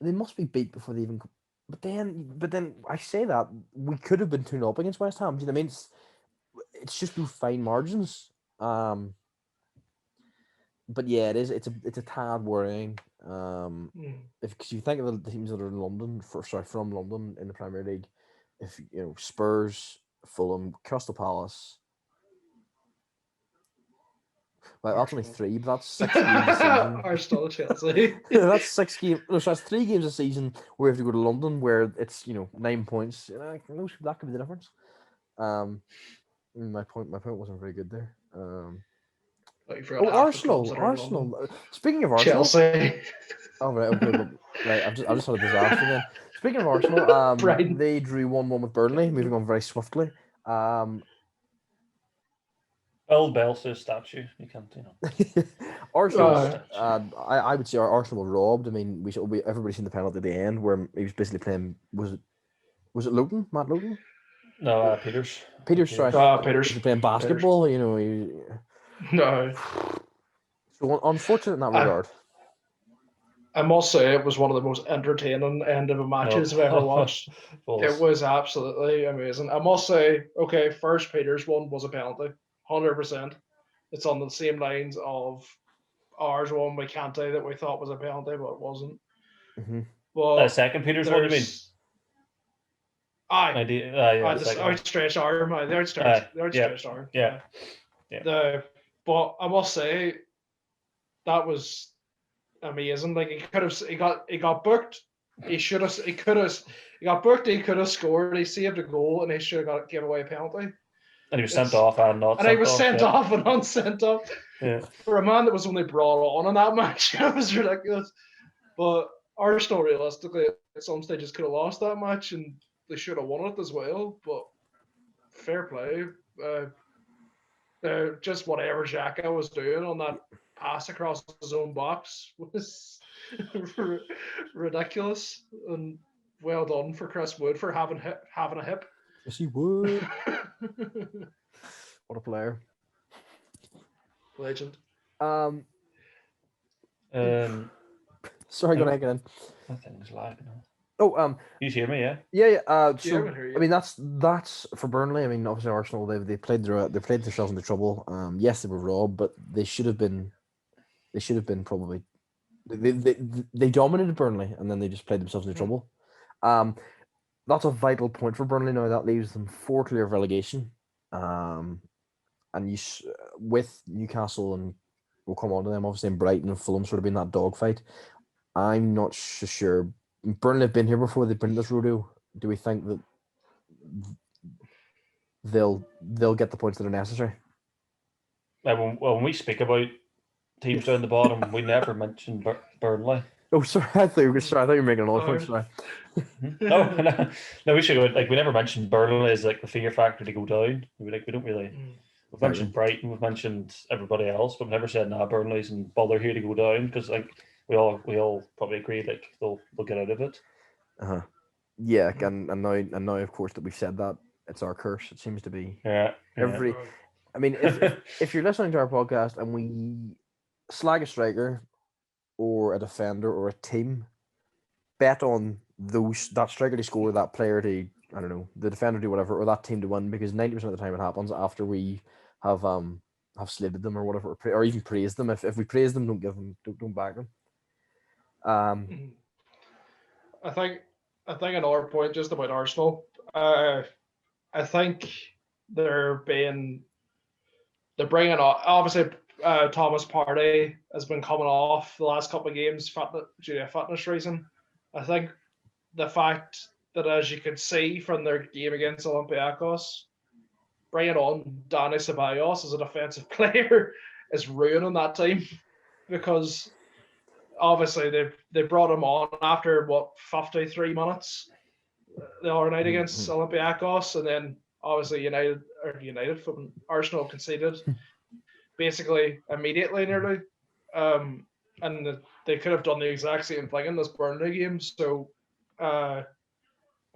they must be beat before they even. But then I say that we could have been 2-0 up against West Ham. Do you know what I mean? It's just no fine margins. But yeah, it is. It's a tad worrying. Because you think of the teams that are in London from London in the Premier League, if Spurs, Fulham, Crystal Palace. Like, that's only Arsenal. 3, but that's 6 games a season. Arsenal, Chelsea. That's 6 games. No, so that's 3 games a season where you have to go to London, where it's 9 points. That could be the difference. My point wasn't very good there. Like, you forgot half the clubs Arsenal. that are in London. Arsenal. Speaking of Arsenal, Chelsea. oh right, okay, but right, I just had a disaster then. Speaking of Arsenal, Brighton. they drew 1-1 with Burnley, moving on very swiftly. Bill Bell's statue. You can't, Arsenal. I would say Arsenal were robbed. I mean, everybody seen the penalty at the end where he was basically playing. Was it Luton? Matt Luton? No, Peters. Sorry. Peters. He was playing basketball. No. So unfortunate in that regard. I must say it was one of the most entertaining end of a matches I've ever watched. It was absolutely amazing. I must say, okay, first Peters one was a penalty, 100%. It's on the same lines of ours one with Kante that we thought was a penalty, but it wasn't. Mm-hmm. Well, second Peters one, you mean? Outstretched arm. The outstretched arm. Yeah. But I must say that was amazing. Like, he got booked. He could have scored. He saved a goal, and he should have gave away a penalty. And he was sent off and not. And he was sent off and unsent off. Yeah. For a man that was only brought on in that match, it was ridiculous. But Arsenal, realistically, at some stages could have lost that match, and they should have won it as well. But fair play. Just whatever Xhaka was doing on that pass across his own box was ridiculous, and well done for Chris Wood for having a hip. Yes, he would. What a player. Legend. Sorry, go ahead again. That thing's lagging. Oh, you hear me? Yeah. Yeah. So I mean, that's for Burnley. I mean, obviously Arsenal they played themselves into trouble. Yes, they were robbed, but they should have been probably. They dominated Burnley, and then they just played themselves into trouble. That's a vital point for Burnley now. That leaves them 4 clear of relegation. And with Newcastle, and we'll come on to them, obviously, in Brighton and Fulham sort of being that dogfight. I'm not sure. Burnley have been here before. They've been in this rodeo. Do we think that they'll get the points that are necessary? When we speak about teams down the bottom, we never mention Burnley. Oh, sorry. I thought you were making another point. Sorry. No, we should go. We never mentioned Burnley as the fear factor to go down. We don't really. We've mentioned Brighton, we've mentioned everybody else, but we've never said Burnley's and bother here to go down, because we all probably agree they'll get out of it. Yeah, and now of course that we've said that, it's our curse. It seems to be every. I mean, if you're listening to our podcast and we slag a striker or a defender or a team, bet on that striker to score, that player to, I don't know, the defender to whatever, or that team to win, because 90% of the time it happens after we have slated them or whatever, or even praised them. If we praise them, don't back them. I think another point just about Arsenal. I think they're bringing on, obviously. Thomas Partey has been coming off the last couple of games due to a fitness reason. I think the fact that, as you can see from their game against Olympiacos, bringing on Dani Ceballos as a defensive player is ruining that team, because obviously they brought him on after 53 minutes the other night against Olympiacos, and then obviously Arsenal conceded basically immediately nearly, and they could have done the exact same thing in this Burnley game. So I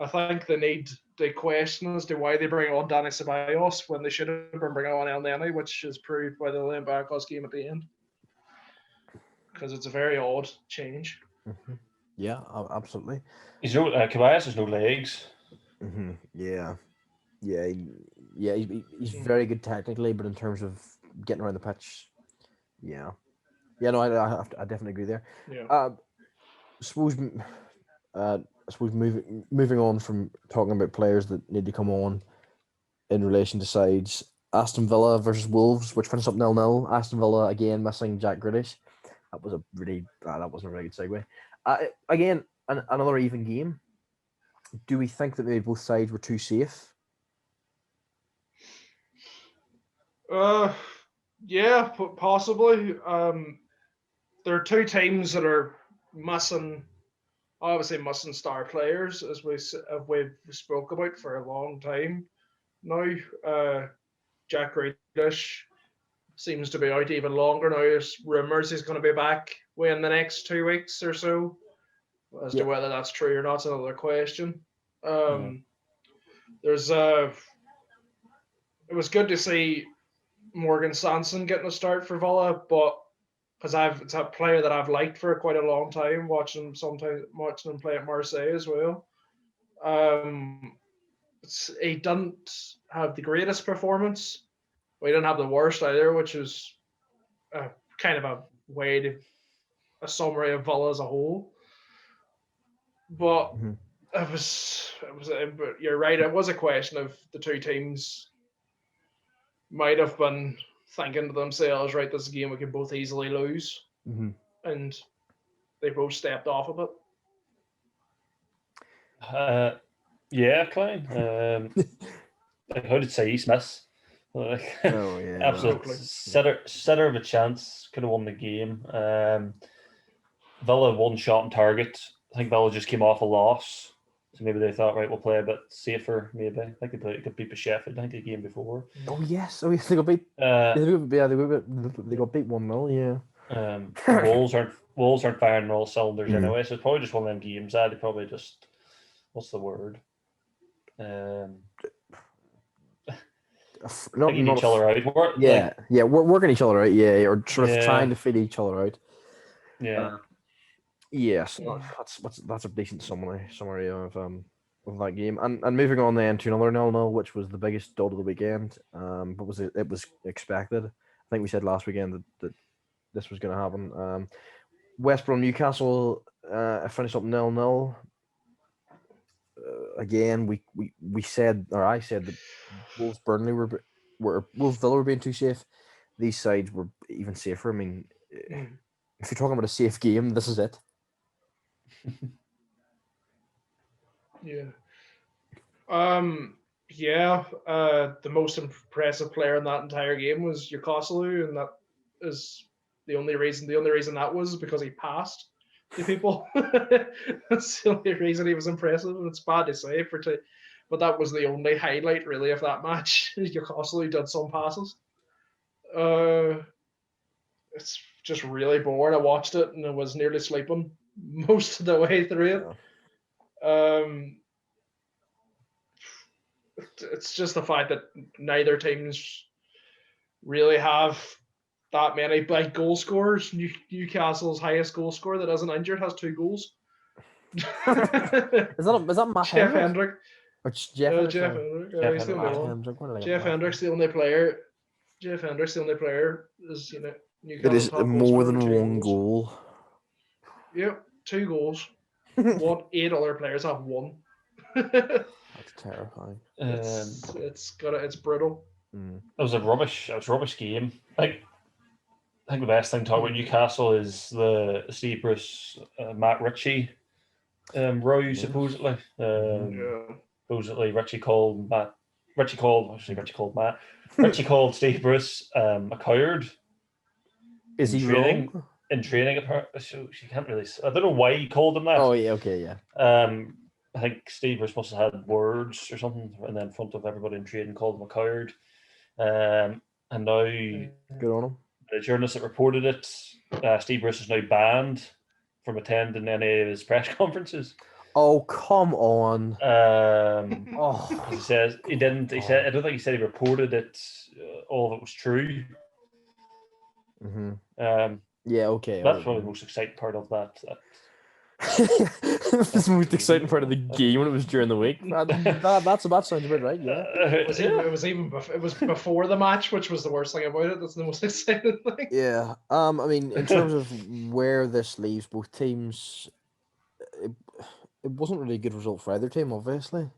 think they need to question as to why they bring on Dani Ceballos when they should have been bringing on El Neni, which is proved by the Olympiacos game at the end, because it's a very odd change. Yeah, absolutely. Ceballos has no legs. Yeah, he's very good technically, but in terms of getting around the pitch, no, I definitely agree there. I suppose moving on from talking about players that need to come on in relation to sides, Aston Villa versus Wolves, which finished up 0-0. Aston Villa again missing Jack Grealish. That was a really that wasn't a very good segue. Again, another even game. Do we think that maybe both sides were too safe? Yeah, possibly. There are two teams that are missing, obviously missing star players, as we've spoke about for a long time now. Jack Grealish seems to be out even longer now. There's rumours he's going to be back within the next 2 weeks or so. As to whether that's true or not is another question. There's it was good to see Morgan Sanson getting a start for Villa, but because it's a player that I've liked for quite a long time, watching him play at Marseille as well. He didn't have the greatest performance. He didn't have the worst either, which is kind of a summary of Villa as a whole. But you're right. It was a question of the two teams might have been thinking to themselves, right, this is a game we could both easily lose. And they both stepped off of it. Yeah, Klein. How did Saeed miss? Absolute setter of a chance. Could have won the game. Villa one shot on target. I think Villa just came off a loss. So maybe they thought, right, we'll play a bit safer, maybe. I think they could beat Sheffield, I think, the game before. Oh, yes. They got beat. They got beat 1-0, yeah. Wolves aren't firing on all cylinders anyway, so it's probably just one of them games. They probably just, what's the word? Taking each other out. We're working each other out, or sort of trying to feed each other out. Yes, that's a decent summary of that game. And moving on then to another 0-0, which was the biggest dud of the weekend. But it was expected. I think we said last weekend that this was going to happen. West Brom Newcastle finished up 0-0. Again, we said, or I said, that Wolves Burnley Wolves Villa were being too safe. These sides were even safer. I mean, if you're talking about a safe game, this is it. The most impressive player in that entire game was Newcastle, and that is the only reason that was because he passed to people. That's the only reason he was impressive. It's bad to say but that was the only highlight really of that match. Newcastle did some passes. It's just really boring. I watched it and I was nearly sleeping most of the way through it. It's just the fact that neither teams really have that many big goal scorers. Newcastle's highest goal scorer that isn't injured has 2 goals. Is that Matt Jeff Hendrick? Or Jeff Hendrick. He's the only one. Jeff Hendrick's the only player. Jeff Hendrick's the only player. Is Newcastle. It is more than one goal. Yep, 2 goals. 8 other players have 1. That's terrifying. It's brutal. It was a rubbish game. I think the best thing to talk about Newcastle is the Steve Bruce, Matt Ritchie row, supposedly. Supposedly Ritchie called Steve Bruce a coward. Is he wrong? In training, apparently, so she can't really. I don't know why he called him that. Oh yeah, okay, yeah. I think Steve Bruce must have had words or something, and then in front of everybody in training called him a coward. And now, good on him. The journalist that reported it, Steve Bruce is now banned from attending any of his press conferences. Oh, come on. He says he didn't. He said, I don't think he said he reported it. All of it was true. Yeah, okay. That's probably the most exciting part of that. That's the most exciting part of the game when it was during the week. That sounds about right. Yeah. It was before the match, which was the worst thing about it. That's the most exciting thing. Yeah. I mean, in terms of where this leaves both teams, it wasn't really a good result for either team, obviously.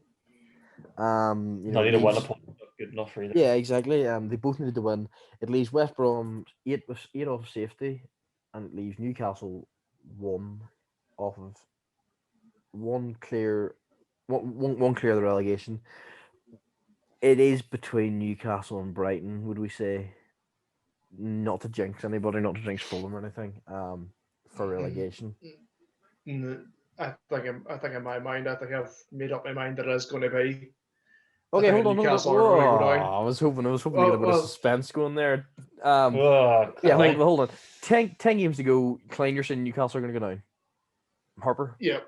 Leeds won a point. Good good enough for either. Yeah, exactly. They both needed to win. It leaves West Brom eight off safety, and it leaves Newcastle one off of one clear of the relegation. It is between Newcastle and Brighton, would we say? Not to jinx anybody, not to jinx Fulham or anything. For relegation. I think in my mind, I've made up my mind that it is going to be. Okay, I think hold on. Newcastle are going to go down. I was hoping to get a bit of suspense going there. Oh, Yeah, Clyde. hold on. 10 games to go. Klein, you're saying Newcastle are going to go down. Harper? Yeah.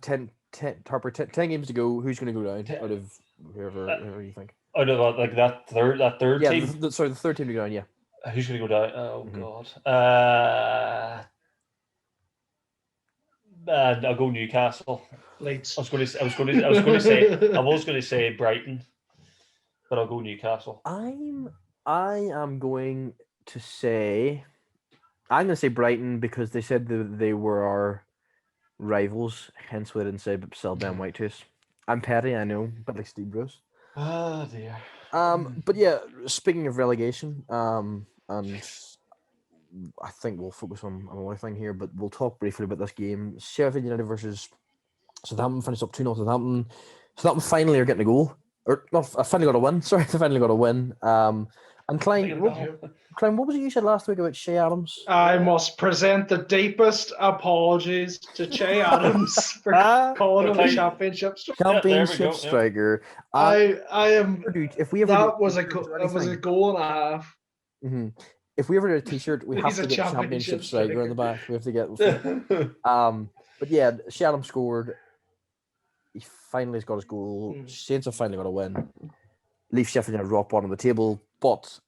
10 games to go. Who's going to go down out of whoever you think? Out of like that third Yeah, team. the third team to go down. Yeah. Who's going to go down? Oh Mhm. God. I'll go Newcastle. Leeds. I was going to say Brighton, but I'll go Newcastle. I am going to say Brighton because they said they were our rivals, hence why they didn't say sell Ben White to us. I'm petty, I know, but like Steve Bruce. Oh dear. But yeah, speaking of relegation, and I think we'll focus on another thing here, but we'll talk briefly about this game. Sheffield United versus Southampton finished up 2-0 Southampton. Southampton finally are getting a goal. Or not finally got a win. Sorry, they finally got a win. And Klein, what was it you said last week about Shea Adams? I must present the deepest apologies to Shea Adams for calling him a championship striker. Championship striker. I am. If we ever that was a goal and a half. Mm-hmm. If we ever do a T-shirt, we have to get championship striker on the back. We have to get. But yeah, Shea Adams scored. He finally has got his goal. Saints have finally got a win. Leave Sheffield United rock bottom of the table, but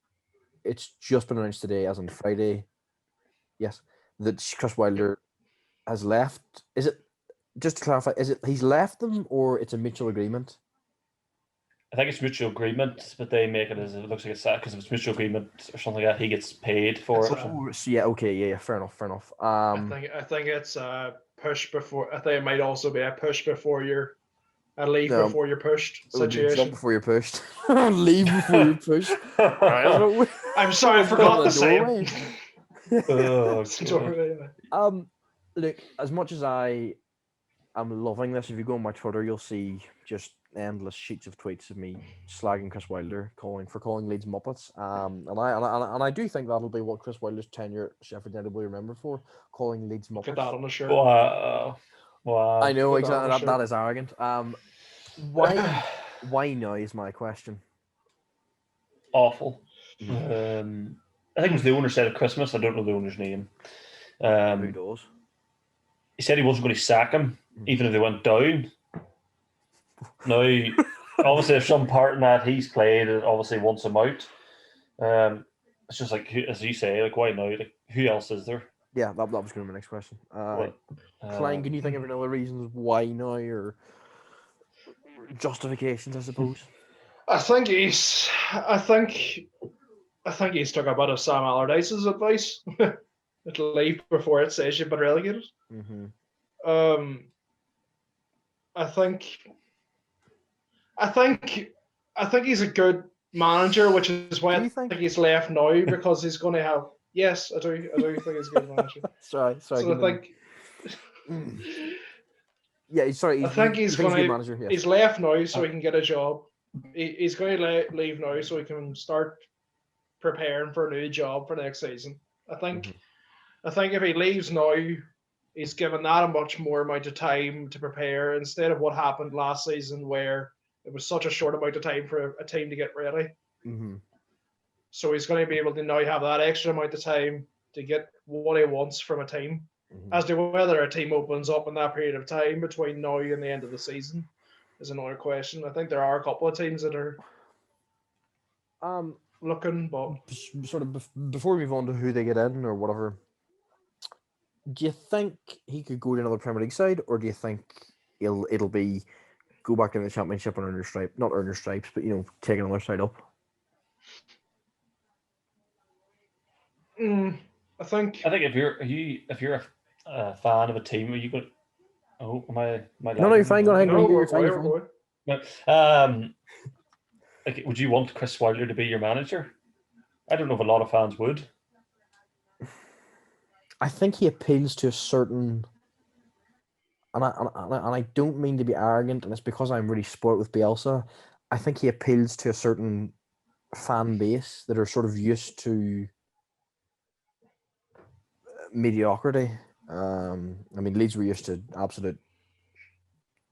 it's just been announced today, as on Friday. Yes, that Chris Wilder has left. Is it, just to clarify, is it he's left them or it's a mutual agreement? I think it's mutual agreement, but they make it as it looks like it's because if it's mutual agreement or something like that, he gets paid for it. So yeah, okay, yeah, fair enough. I think it's a push before. I think it might also be a push before you're a leave before you're pushed situation. Jump before you're pushed. Leave before you're pushed. I'm sorry, I forgot to say. Look, as much as I am loving this, if you go on my Twitter, you'll see just endless sheets of tweets of me slagging Chris Wilder, calling Leeds Muppets. And I do think that'll be what Chris Wilder's tenure at Sheffield United will be remembered for, calling Leeds Muppets. Put that on the shirt. Wow. I know, exactly. That is arrogant. Why now is my question. Awful. I think it was the owner said at Christmas. I don't know the owner's name. Who does? He said he wasn't going to sack him, even if they went down. Now, obviously, if some part in that he's played, it obviously wants him out. It's just like, as you say, like, why now? Like, who else is there? Yeah, that was going to be my next question. Klein, can you think of any other reasons why now, or justifications, I suppose? I think he's took a bit of Sam Allardyce's advice. It'll leave before it says you've been relegated. Mm-hmm. I think he's a good manager, which is why I think he's left now, because he's going to have. Yes, I do think he's a good manager. sorry. So I think. Yeah, sorry. I think he's going to. Manager, yes. He's left now, so he can get a job. He's going to leave now, so he can start preparing for a new job for next season. I think if he leaves now, he's given that a much more amount of time to prepare, instead of what happened last season, where it was such a short amount of time for a team to get ready. Mm-hmm. So he's going to be able to now have that extra amount of time to get what he wants from a team. As to whether a team opens up in that period of time between now and the end of the season is another question. I think there are a couple of teams that are looking, but sort of before we move on to who they get in or whatever, do you think he could go to another Premier League side, or do you think it'll be go back in the Championship and not earn your stripes, but take another side up? I think if you're a fan of a team, are you going? Oh, am I no, you're fine. Go ahead. No, we're fine. like, would you want Chris Wilder to be your manager? I don't know if a lot of fans would. I think he appeals to a certain, and I don't mean to be arrogant, and it's because I'm really spoilt with Bielsa. I think he appeals to a certain fan base that are sort of used to mediocrity. I mean, Leeds were used to absolute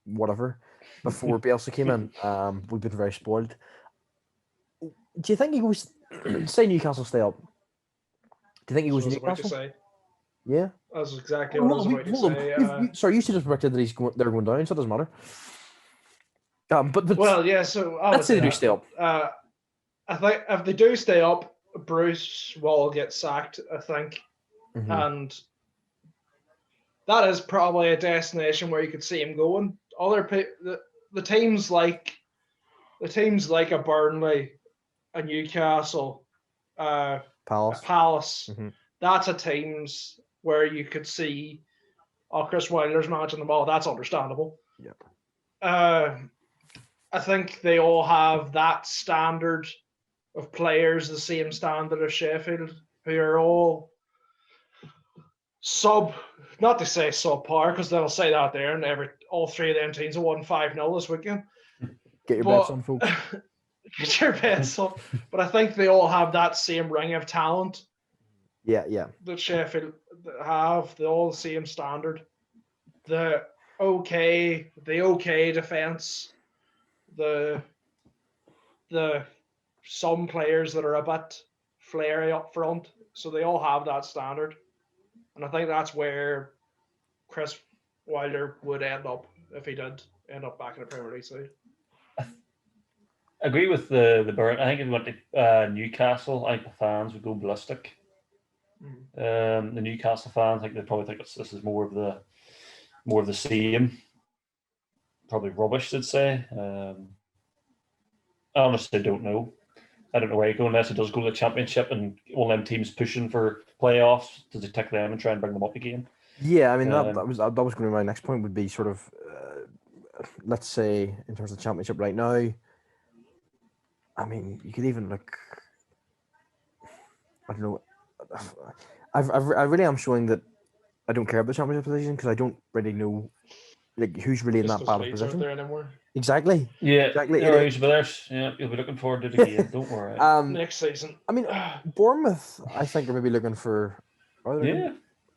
whatever before Bielsa came in. We've been very spoiled. Do you think he goes? Say Newcastle stay up. Do you think he goes That's what I was about to Newcastle? say. Yeah. That's exactly what I was about to say. Sorry, you just predicted that they're going down, so it doesn't matter. But Well, yeah. So let's say they do stay up. I think if they do stay up, Bruce will get sacked. I think, and that is probably a destination where you could see him going. The teams like a Burnley, a Newcastle, Palace. That's a teams where you could see, Chris Wilder's managing them all. That's understandable. Yep. I think they all have that standard of players, the same standard as Sheffield, who are all not to say subpar, because they'll say that there, and all three of them teams have won 5-0 this weekend. Get your bets on, folks. Get your bets on. But I think they all have that same ring of talent. Yeah. That Sheffield have. They're all the same standard. The okay defense. The some players that are a bit flary up front. So they all have that standard. And I think that's where Chris Wilder would end up if he did end up back in the Premier League side. I agree with the Burn. I think if we went to Newcastle, I think the fans would go ballistic. The Newcastle fans, I think they probably think this is more of the same. Probably rubbish, they'd say. I honestly don't know. I don't know where you go unless it does go to the Championship and all them teams pushing for playoffs. Does it take them and try and bring them up again? Yeah, I mean that was going to be my next point. Would be sort of let's say in terms of the Championship right now. I mean, you could even look. I don't know. I really am showing that I don't care about the Championship position because I don't really know like who's really in that bad position. There anymore. Exactly. Yeah. Exactly. You'll be looking forward to it again. Don't worry. Next season. I mean, Bournemouth, I think are maybe looking for. Yeah.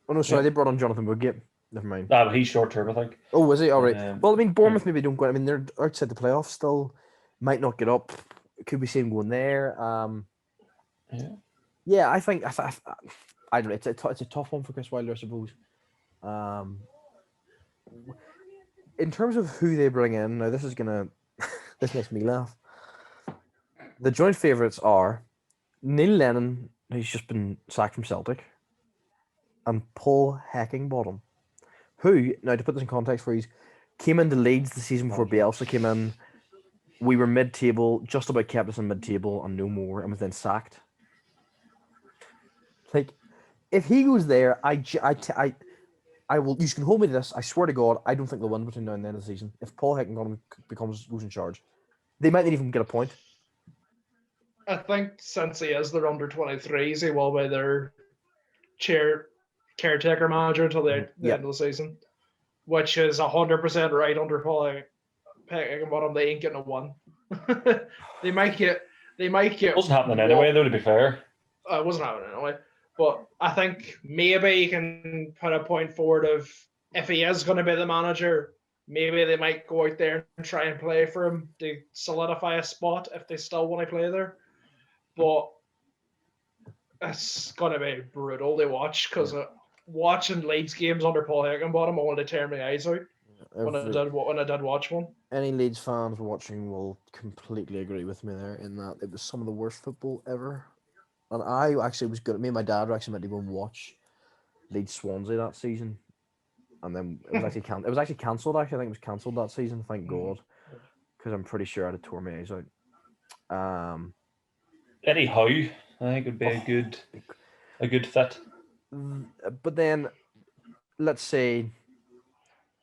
Oh no, sorry, they brought on Jonathan Woodgate. Never mind. But he's short term, I think. Oh, was he? All right. Well, I mean, Bournemouth maybe don't go. I mean, they're outside the playoffs still. Might not get up. Could be seen going there. Yeah, I think I don't know. It's a tough one for Chris Wilder, I suppose. In terms of who they bring in, now this makes me laugh. The joint favourites are Neil Lennon, who's just been sacked from Celtic, and Paul Heckingbottom, who, now to put this in context for you, came into Leeds the season before Bielsa came in. We were mid-table, just about kept us in mid-table and no more, and was then sacked. Like, if he goes there, I will. You can hold me to this. I swear to God, I don't think they'll win between now and the end of the season. If Paul Heckingbottom goes in charge, they might not even get a point. I think since he is their under-23s, he will be their caretaker manager until the end of the season, which is 100% right under Paul Heckingbottom. They ain't getting a one. They might get. It wasn't happening anyway, though. To be fair, it wasn't happening anyway. But I think maybe you can put a point forward of if he is going to be the manager, maybe they might go out there and try and play for him to solidify a spot if they still want to play there. But it's going to be brutal to watch because watching Leeds games under Paul Heckingbottom, I wanted to tear my eyes out when I did watch one. Any Leeds fans watching will completely agree with me there in that it was some of the worst football ever. And I actually was good. Me and my dad were actually meant to go and watch Leeds Swansea that season, and then it was actually cancelled. Actually, I think it was cancelled that season. Thank God, because I'm pretty sure I'd have tore my eyes out. Eddie Howe, I think would be a good fit. But then, let's say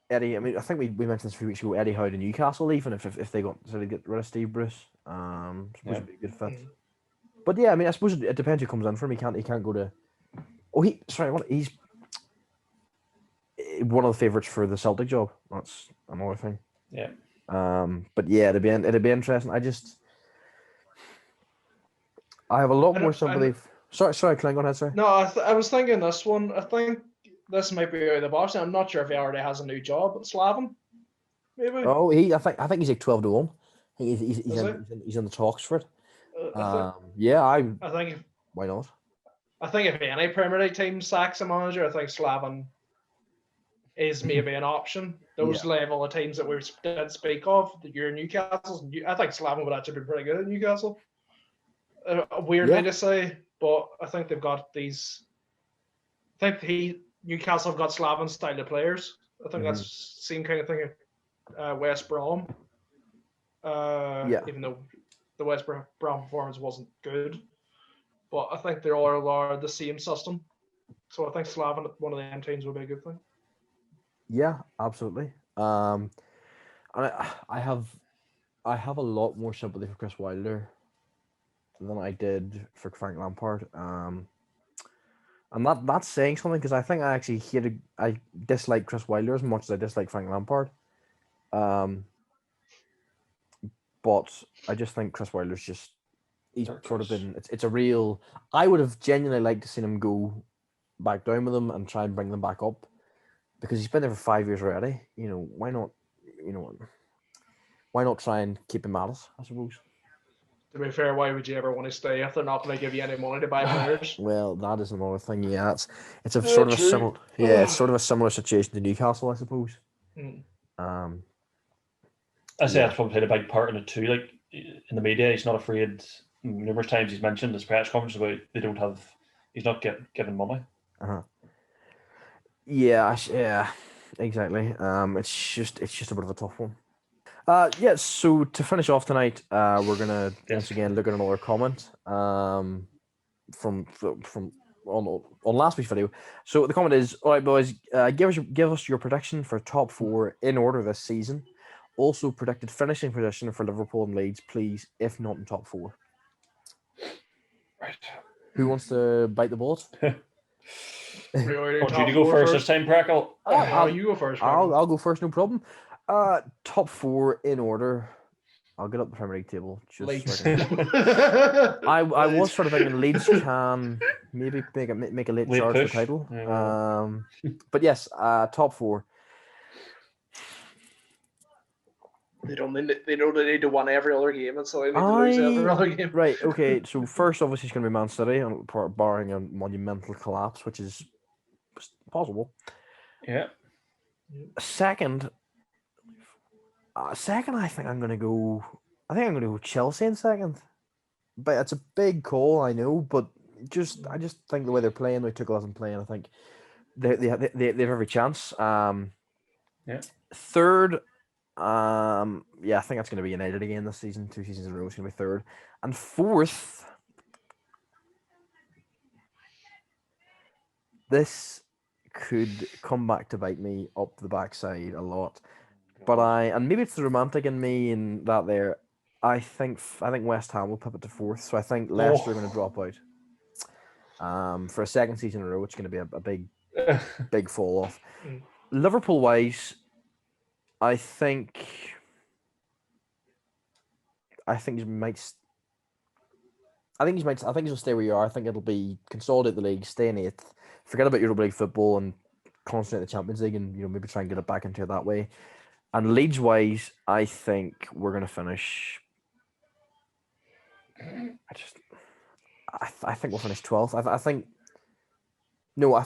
Eddie. I mean, I think we mentioned this a few weeks ago. Eddie Howe to Newcastle, even if they get rid of Steve Bruce. Suppose it'd be a good fit. Mm. But yeah, I mean, I suppose it depends who comes in for him. He can't go to. Oh, he's one of the favourites for the Celtic job. That's another thing. Yeah. But yeah, it'd be interesting. I have a lot more sympathy. Sorry, Clint, go ahead, sorry. No, I was thinking this one. I think this might be out of the box. I'm not sure if he already has a new job at Slaven. Maybe. Oh, I think he's like 12-1. I think he's in the talks for it. I think why not? I think if any Premier League team sacks a manager, I think Slaven is maybe an option. Those level of teams that we did speak of, your Newcastle's, I think Slaven would actually be pretty good at Newcastle. Weirdly to say, but I think they've got these. I think Newcastle have got Slaven style of players. I think that's the same kind of thing at West Brom. Even though the West Brom performance wasn't good, but I think they all are the same system. So I think Slaven at one of them teams would be a good thing. Yeah, absolutely. And I have a lot more sympathy for Chris Wilder than I did for Frank Lampard. And that's saying something because I think I dislike Chris Wilder as much as I dislike Frank Lampard. But I just think Chris Wilder's he's sort of been it's a real. I would have genuinely liked to see him go back down with them and try and bring them back up because he's been there for 5 years already. Why not? Why not try and keep him at us? I suppose. To be fair, why would you ever want to stay if they're not going to give you any money to buy players? Well, that is another thing. Yeah, it's a sort of a similar. Yeah, it's sort of a similar situation to Newcastle, I suppose. I say that's probably played a big part in it too. Like in the media, he's not afraid. Numerous times he's mentioned his press conference about he's not given money. Yeah, exactly. It's just a bit of a tough one. So to finish off tonight, we're gonna once again look at another comment from on last week's video. So the comment is, all right, boys, give us your prediction for top 4 in order this season. Also predicted finishing position for Liverpool and Leeds, please, if not in top 4. Right. Who wants to bite the bullet? Want you to go first this time, Crackle? You go first. I'll go first, no problem. Top 4 in order. I'll get up the Premier League table. Leeds. I was sort of thinking Leeds can maybe make a late charge for the title. Yeah. But yes, top 4. They don't need to win every other game, and so they need to lose every other game. Right. Okay. So first, obviously, it's going to be Man City, barring a monumental collapse, which is possible. Yeah. Second, I think I'm going to go. I think I'm going to go Chelsea in second. But it's a big call, I know. But I just think the way they're playing, the way Tuchel hasn't playing, I think they have every chance. Third, I think that's going to be United again this season. 2 seasons in a row, it's going to be third. And fourth, this could come back to bite me up the backside a lot. But and maybe it's the romantic in me in that there. I think West Ham will pip it to fourth. So I think Leicester are going to drop out. For a second season in a row, it's going to be a big fall off. Liverpool wise, I think he might. I think he'll stay where you are. I think it'll be consolidate the league, stay in 8th, forget about Europa League football, and concentrate on the Champions League, and maybe try and get it back into it that way. And Leeds wise, I think we're going to finish. I think we'll finish 12th. I think we'll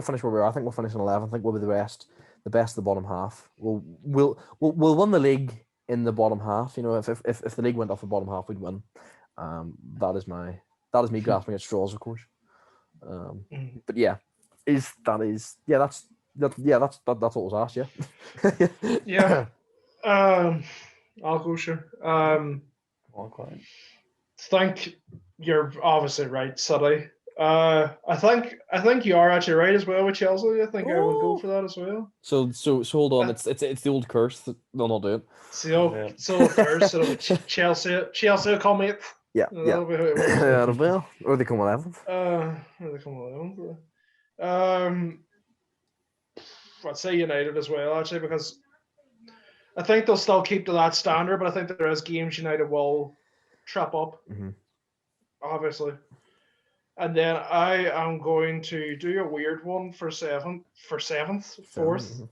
finish where we are. I think we'll finish in 11th. I think we'll be the best of the bottom half. We'll win the league in the bottom half. If the league went off the bottom half, we'd win. That is me grasping at straws, of course. But that's what was asked. Yeah. Yeah. I'll go sure. All quiet. Think you're obviously right, City. I think you are actually right as well with Chelsea. I think I would go for that as well. So hold on. It's the old curse that they'll not do it. So curse. It'll be Chelsea will come 8th. Yeah, That'll be who it was. yeah. Well, or they come 11th. They come 11th. I'd say United as well, actually, because I think they'll still keep to that standard, but I think there is games United will trap up, obviously. And then I am going to do a weird one for seventh, 4th.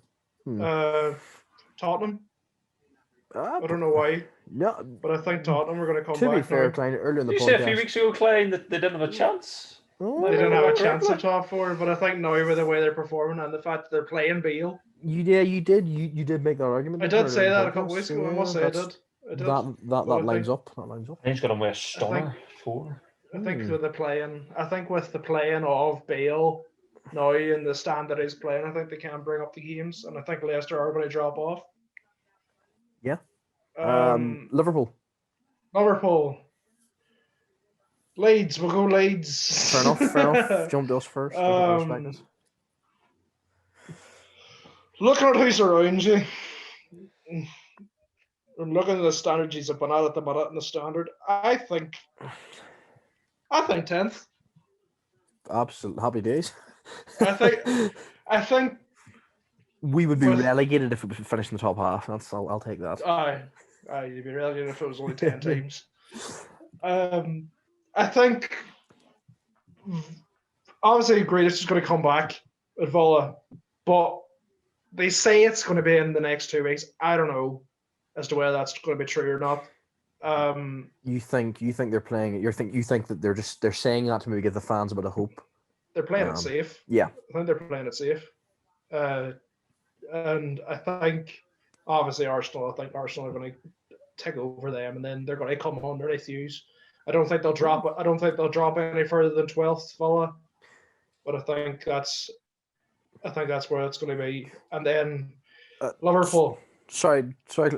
Tottenham. I don't know why. No, but I think Tottenham are going to come back. To be fair, now. Klein, earlier in the You podcast, said a few weeks ago, Klein, that they didn't have a chance. They didn't have a chance at top 4, but I think now with the way they're performing and the fact that they're playing Bale. You did make that argument. I did say that a couple weeks ago. I must say I did. That lines up. That lines up. He's got him with a stunner. 4. I think with the playing of Bale now and the standard he's playing, I think they can bring up the games, and I think Leicester are going to drop off. Yeah. Liverpool. Leeds. We'll go Leeds. Fair enough. Jump to us first. Looking at who's around you, I'm looking at the standard he's up at the minute in the standard. I think 10th. Absolute happy days. I think we would be relegated if it finished in the top half. I'll take that. Aye, you'd be relegated if it was only 10 teams. I think obviously Grealish is going to come back at Villa, but they say it's going to be in the next 2 weeks. I don't know as to whether that's going to be true or not. You think they're playing it? You think that they're saying that to maybe give the fans a bit of hope? They're playing it safe. Yeah, I think they're playing it safe. And I think obviously Arsenal are going to take over them, and then they're going to come underneath Hughes. I don't think they'll drop any further than 12th Villa, but I think that's where it's going to be. And then Liverpool. Sorry. So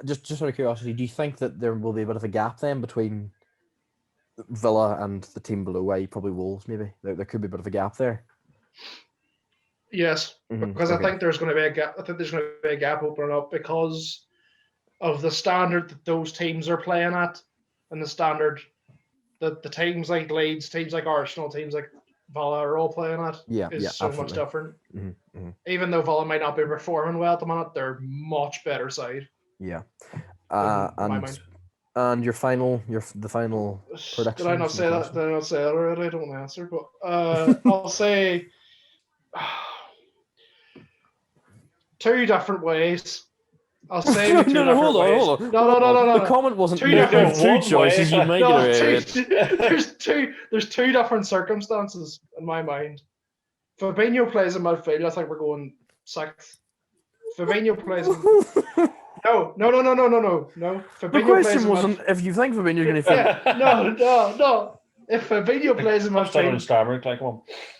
just out of curiosity, do you think that there will be a bit of a gap then between Villa and the team below, i.e. probably Wolves? Maybe there could be a bit of a gap there. Yes, because I think there's going to be a gap. I think there's going to be a gap opening up because of the standard that those teams are playing at, and the standard that the teams like Leeds, teams like Arsenal, teams like Villa are all playing at. Is so much different. Even though Villa might not be performing well at the moment, they're much better side. Yeah. And the final prediction. Did I not say that? Did I not say that already? I don't answer, but I'll say 2 different ways. I'll say two different ways. Hold on. No. The comment wasn't two different two choices. You make it. There's 2 different circumstances in my mind. Fabinho plays in midfield. I think we're going 6th. Fabinho plays. No. Fabinho the question wasn't if you think Fabinho's going to fit. No. If Fabinho plays in midfield,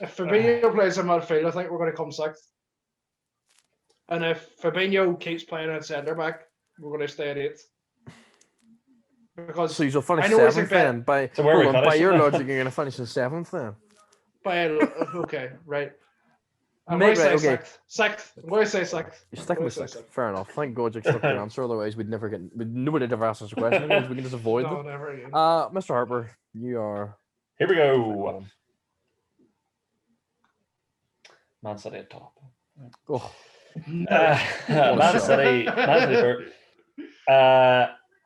if Fabinho plays in midfield, I think we're going to come 6th. And if Fabinho keeps playing at centre back, we're going to stay at 8th. Because so you'll finish 7th then. By your logic, you're going to finish in 7th then. Okay, right. I'm going to say 6th. 6th. I'm going to say 6th. You're sticking with 6th. Fair enough. Thank God you stuck your answer. Otherwise, nobody would ever ask us a question. We can just avoid them. Never again. Mr. Harper, you are. Here we go. Man City at top. Oh. Man City.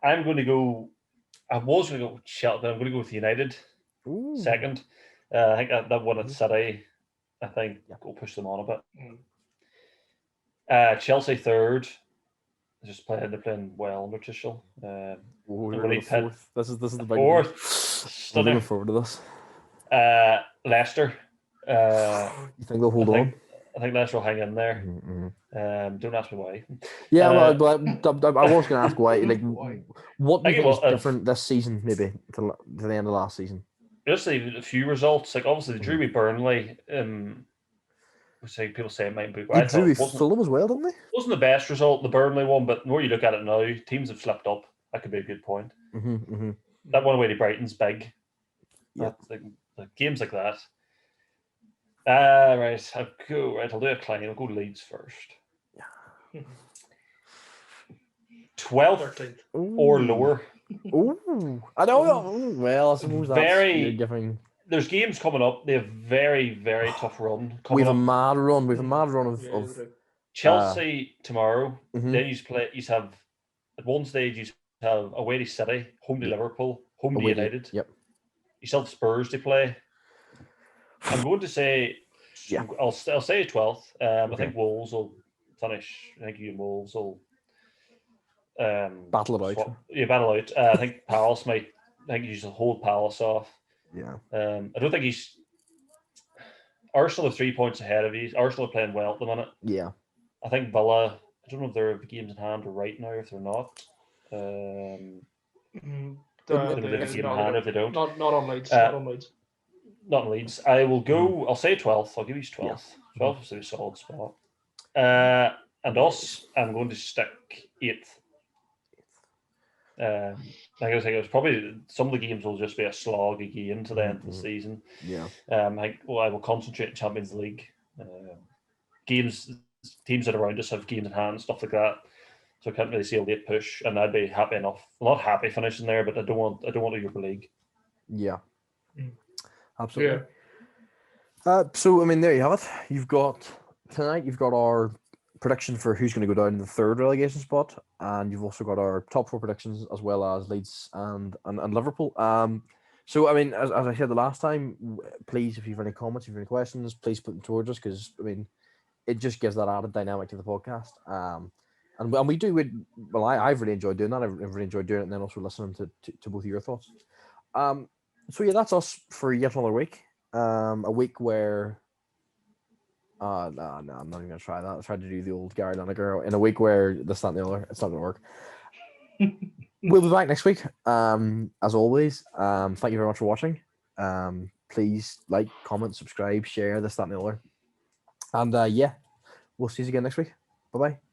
I'm going to go. I was going to go with Chelsea, but I'm going to go with United. Second. I think that one at City, I think will push them on a bit. Chelsea third. They're playing well under Tuchel. Fourth. This is the big fourth. I'm looking forward to this. Leicester. You think they'll hold on? I think Leicester will hang in there. Don't ask me why. Yeah, but I was going to ask why. Like, what do you think is different this season, maybe to the end of last season? Just a few results. Like obviously, they drew with Burnley. People say it might be. They drew with Fulham as well, didn't they? Wasn't the best result, the Burnley one, but the more you look at it now, teams have slipped up. That could be a good point. That one away to Brighton's big. Yeah, games like that. Right, I'll do a climb. I'll go Leeds first. 12th 13th. or lower. Ooh, I know. Well, I suppose that's you're Very. giving. There's games coming up. They have very, very tough run We coming have a up. mad run. We have a mad run Yeah, of Chelsea tomorrow. mhm. Then you have at one stage you have away to City, home to Yeah. Liverpool, home to away to- United. Yep. You still have Spurs to play. I'm going to say, Yeah. I'll say 12th. I Okay. think Wolves will finish. I think you and Wolves will Battle it out. battle out. I think Palace might. I think you should hold Palace off. Yeah. I don't think he's. Arsenal are 3 points ahead of you. Arsenal are playing well at the minute. Yeah. I think Villa. I don't know if they're games in hand right now. If they're not, But they're game in hand if they don't. Not on Leeds. Uh, Not on Leeds. Not in Leeds. I will go. I'll say 12th. I'll give you 12th. 12th is a solid spot. And us, I'm going to stick 8th. Like I was saying, it was probably some of the games will just be a slog again to the end of the season. Yeah. I think I will concentrate in Champions League games. Teams that are around us have games in hand, stuff like that. So I can't really see a late push, and I'd be happy enough. I'm not happy finishing there, but I don't want a Europa League. Yeah. Mm. Absolutely. So I mean, there you have it. You've got tonight. You've got our prediction for who's going to go down in the third relegation spot, and you've also got our top 4 predictions as well as Leeds and Liverpool. So I mean, as I said the last time, please, if you have any comments, if you have any questions, please put them towards us because I mean, it just gives that added dynamic to the podcast. And we do it. Well, I've really enjoyed doing that. I've really enjoyed doing it, and then also listening to both of your thoughts. So yeah, that's us for yet another week. A week where no, I'm not even gonna try that. I tried to do the old Gary Lineker in a week where this, that, and the other. It's not gonna work. We'll be back next week. As always. Thank you very much for watching. Please like, comment, subscribe, share this, that, and the other. And yeah, we'll see you again next week. Bye bye.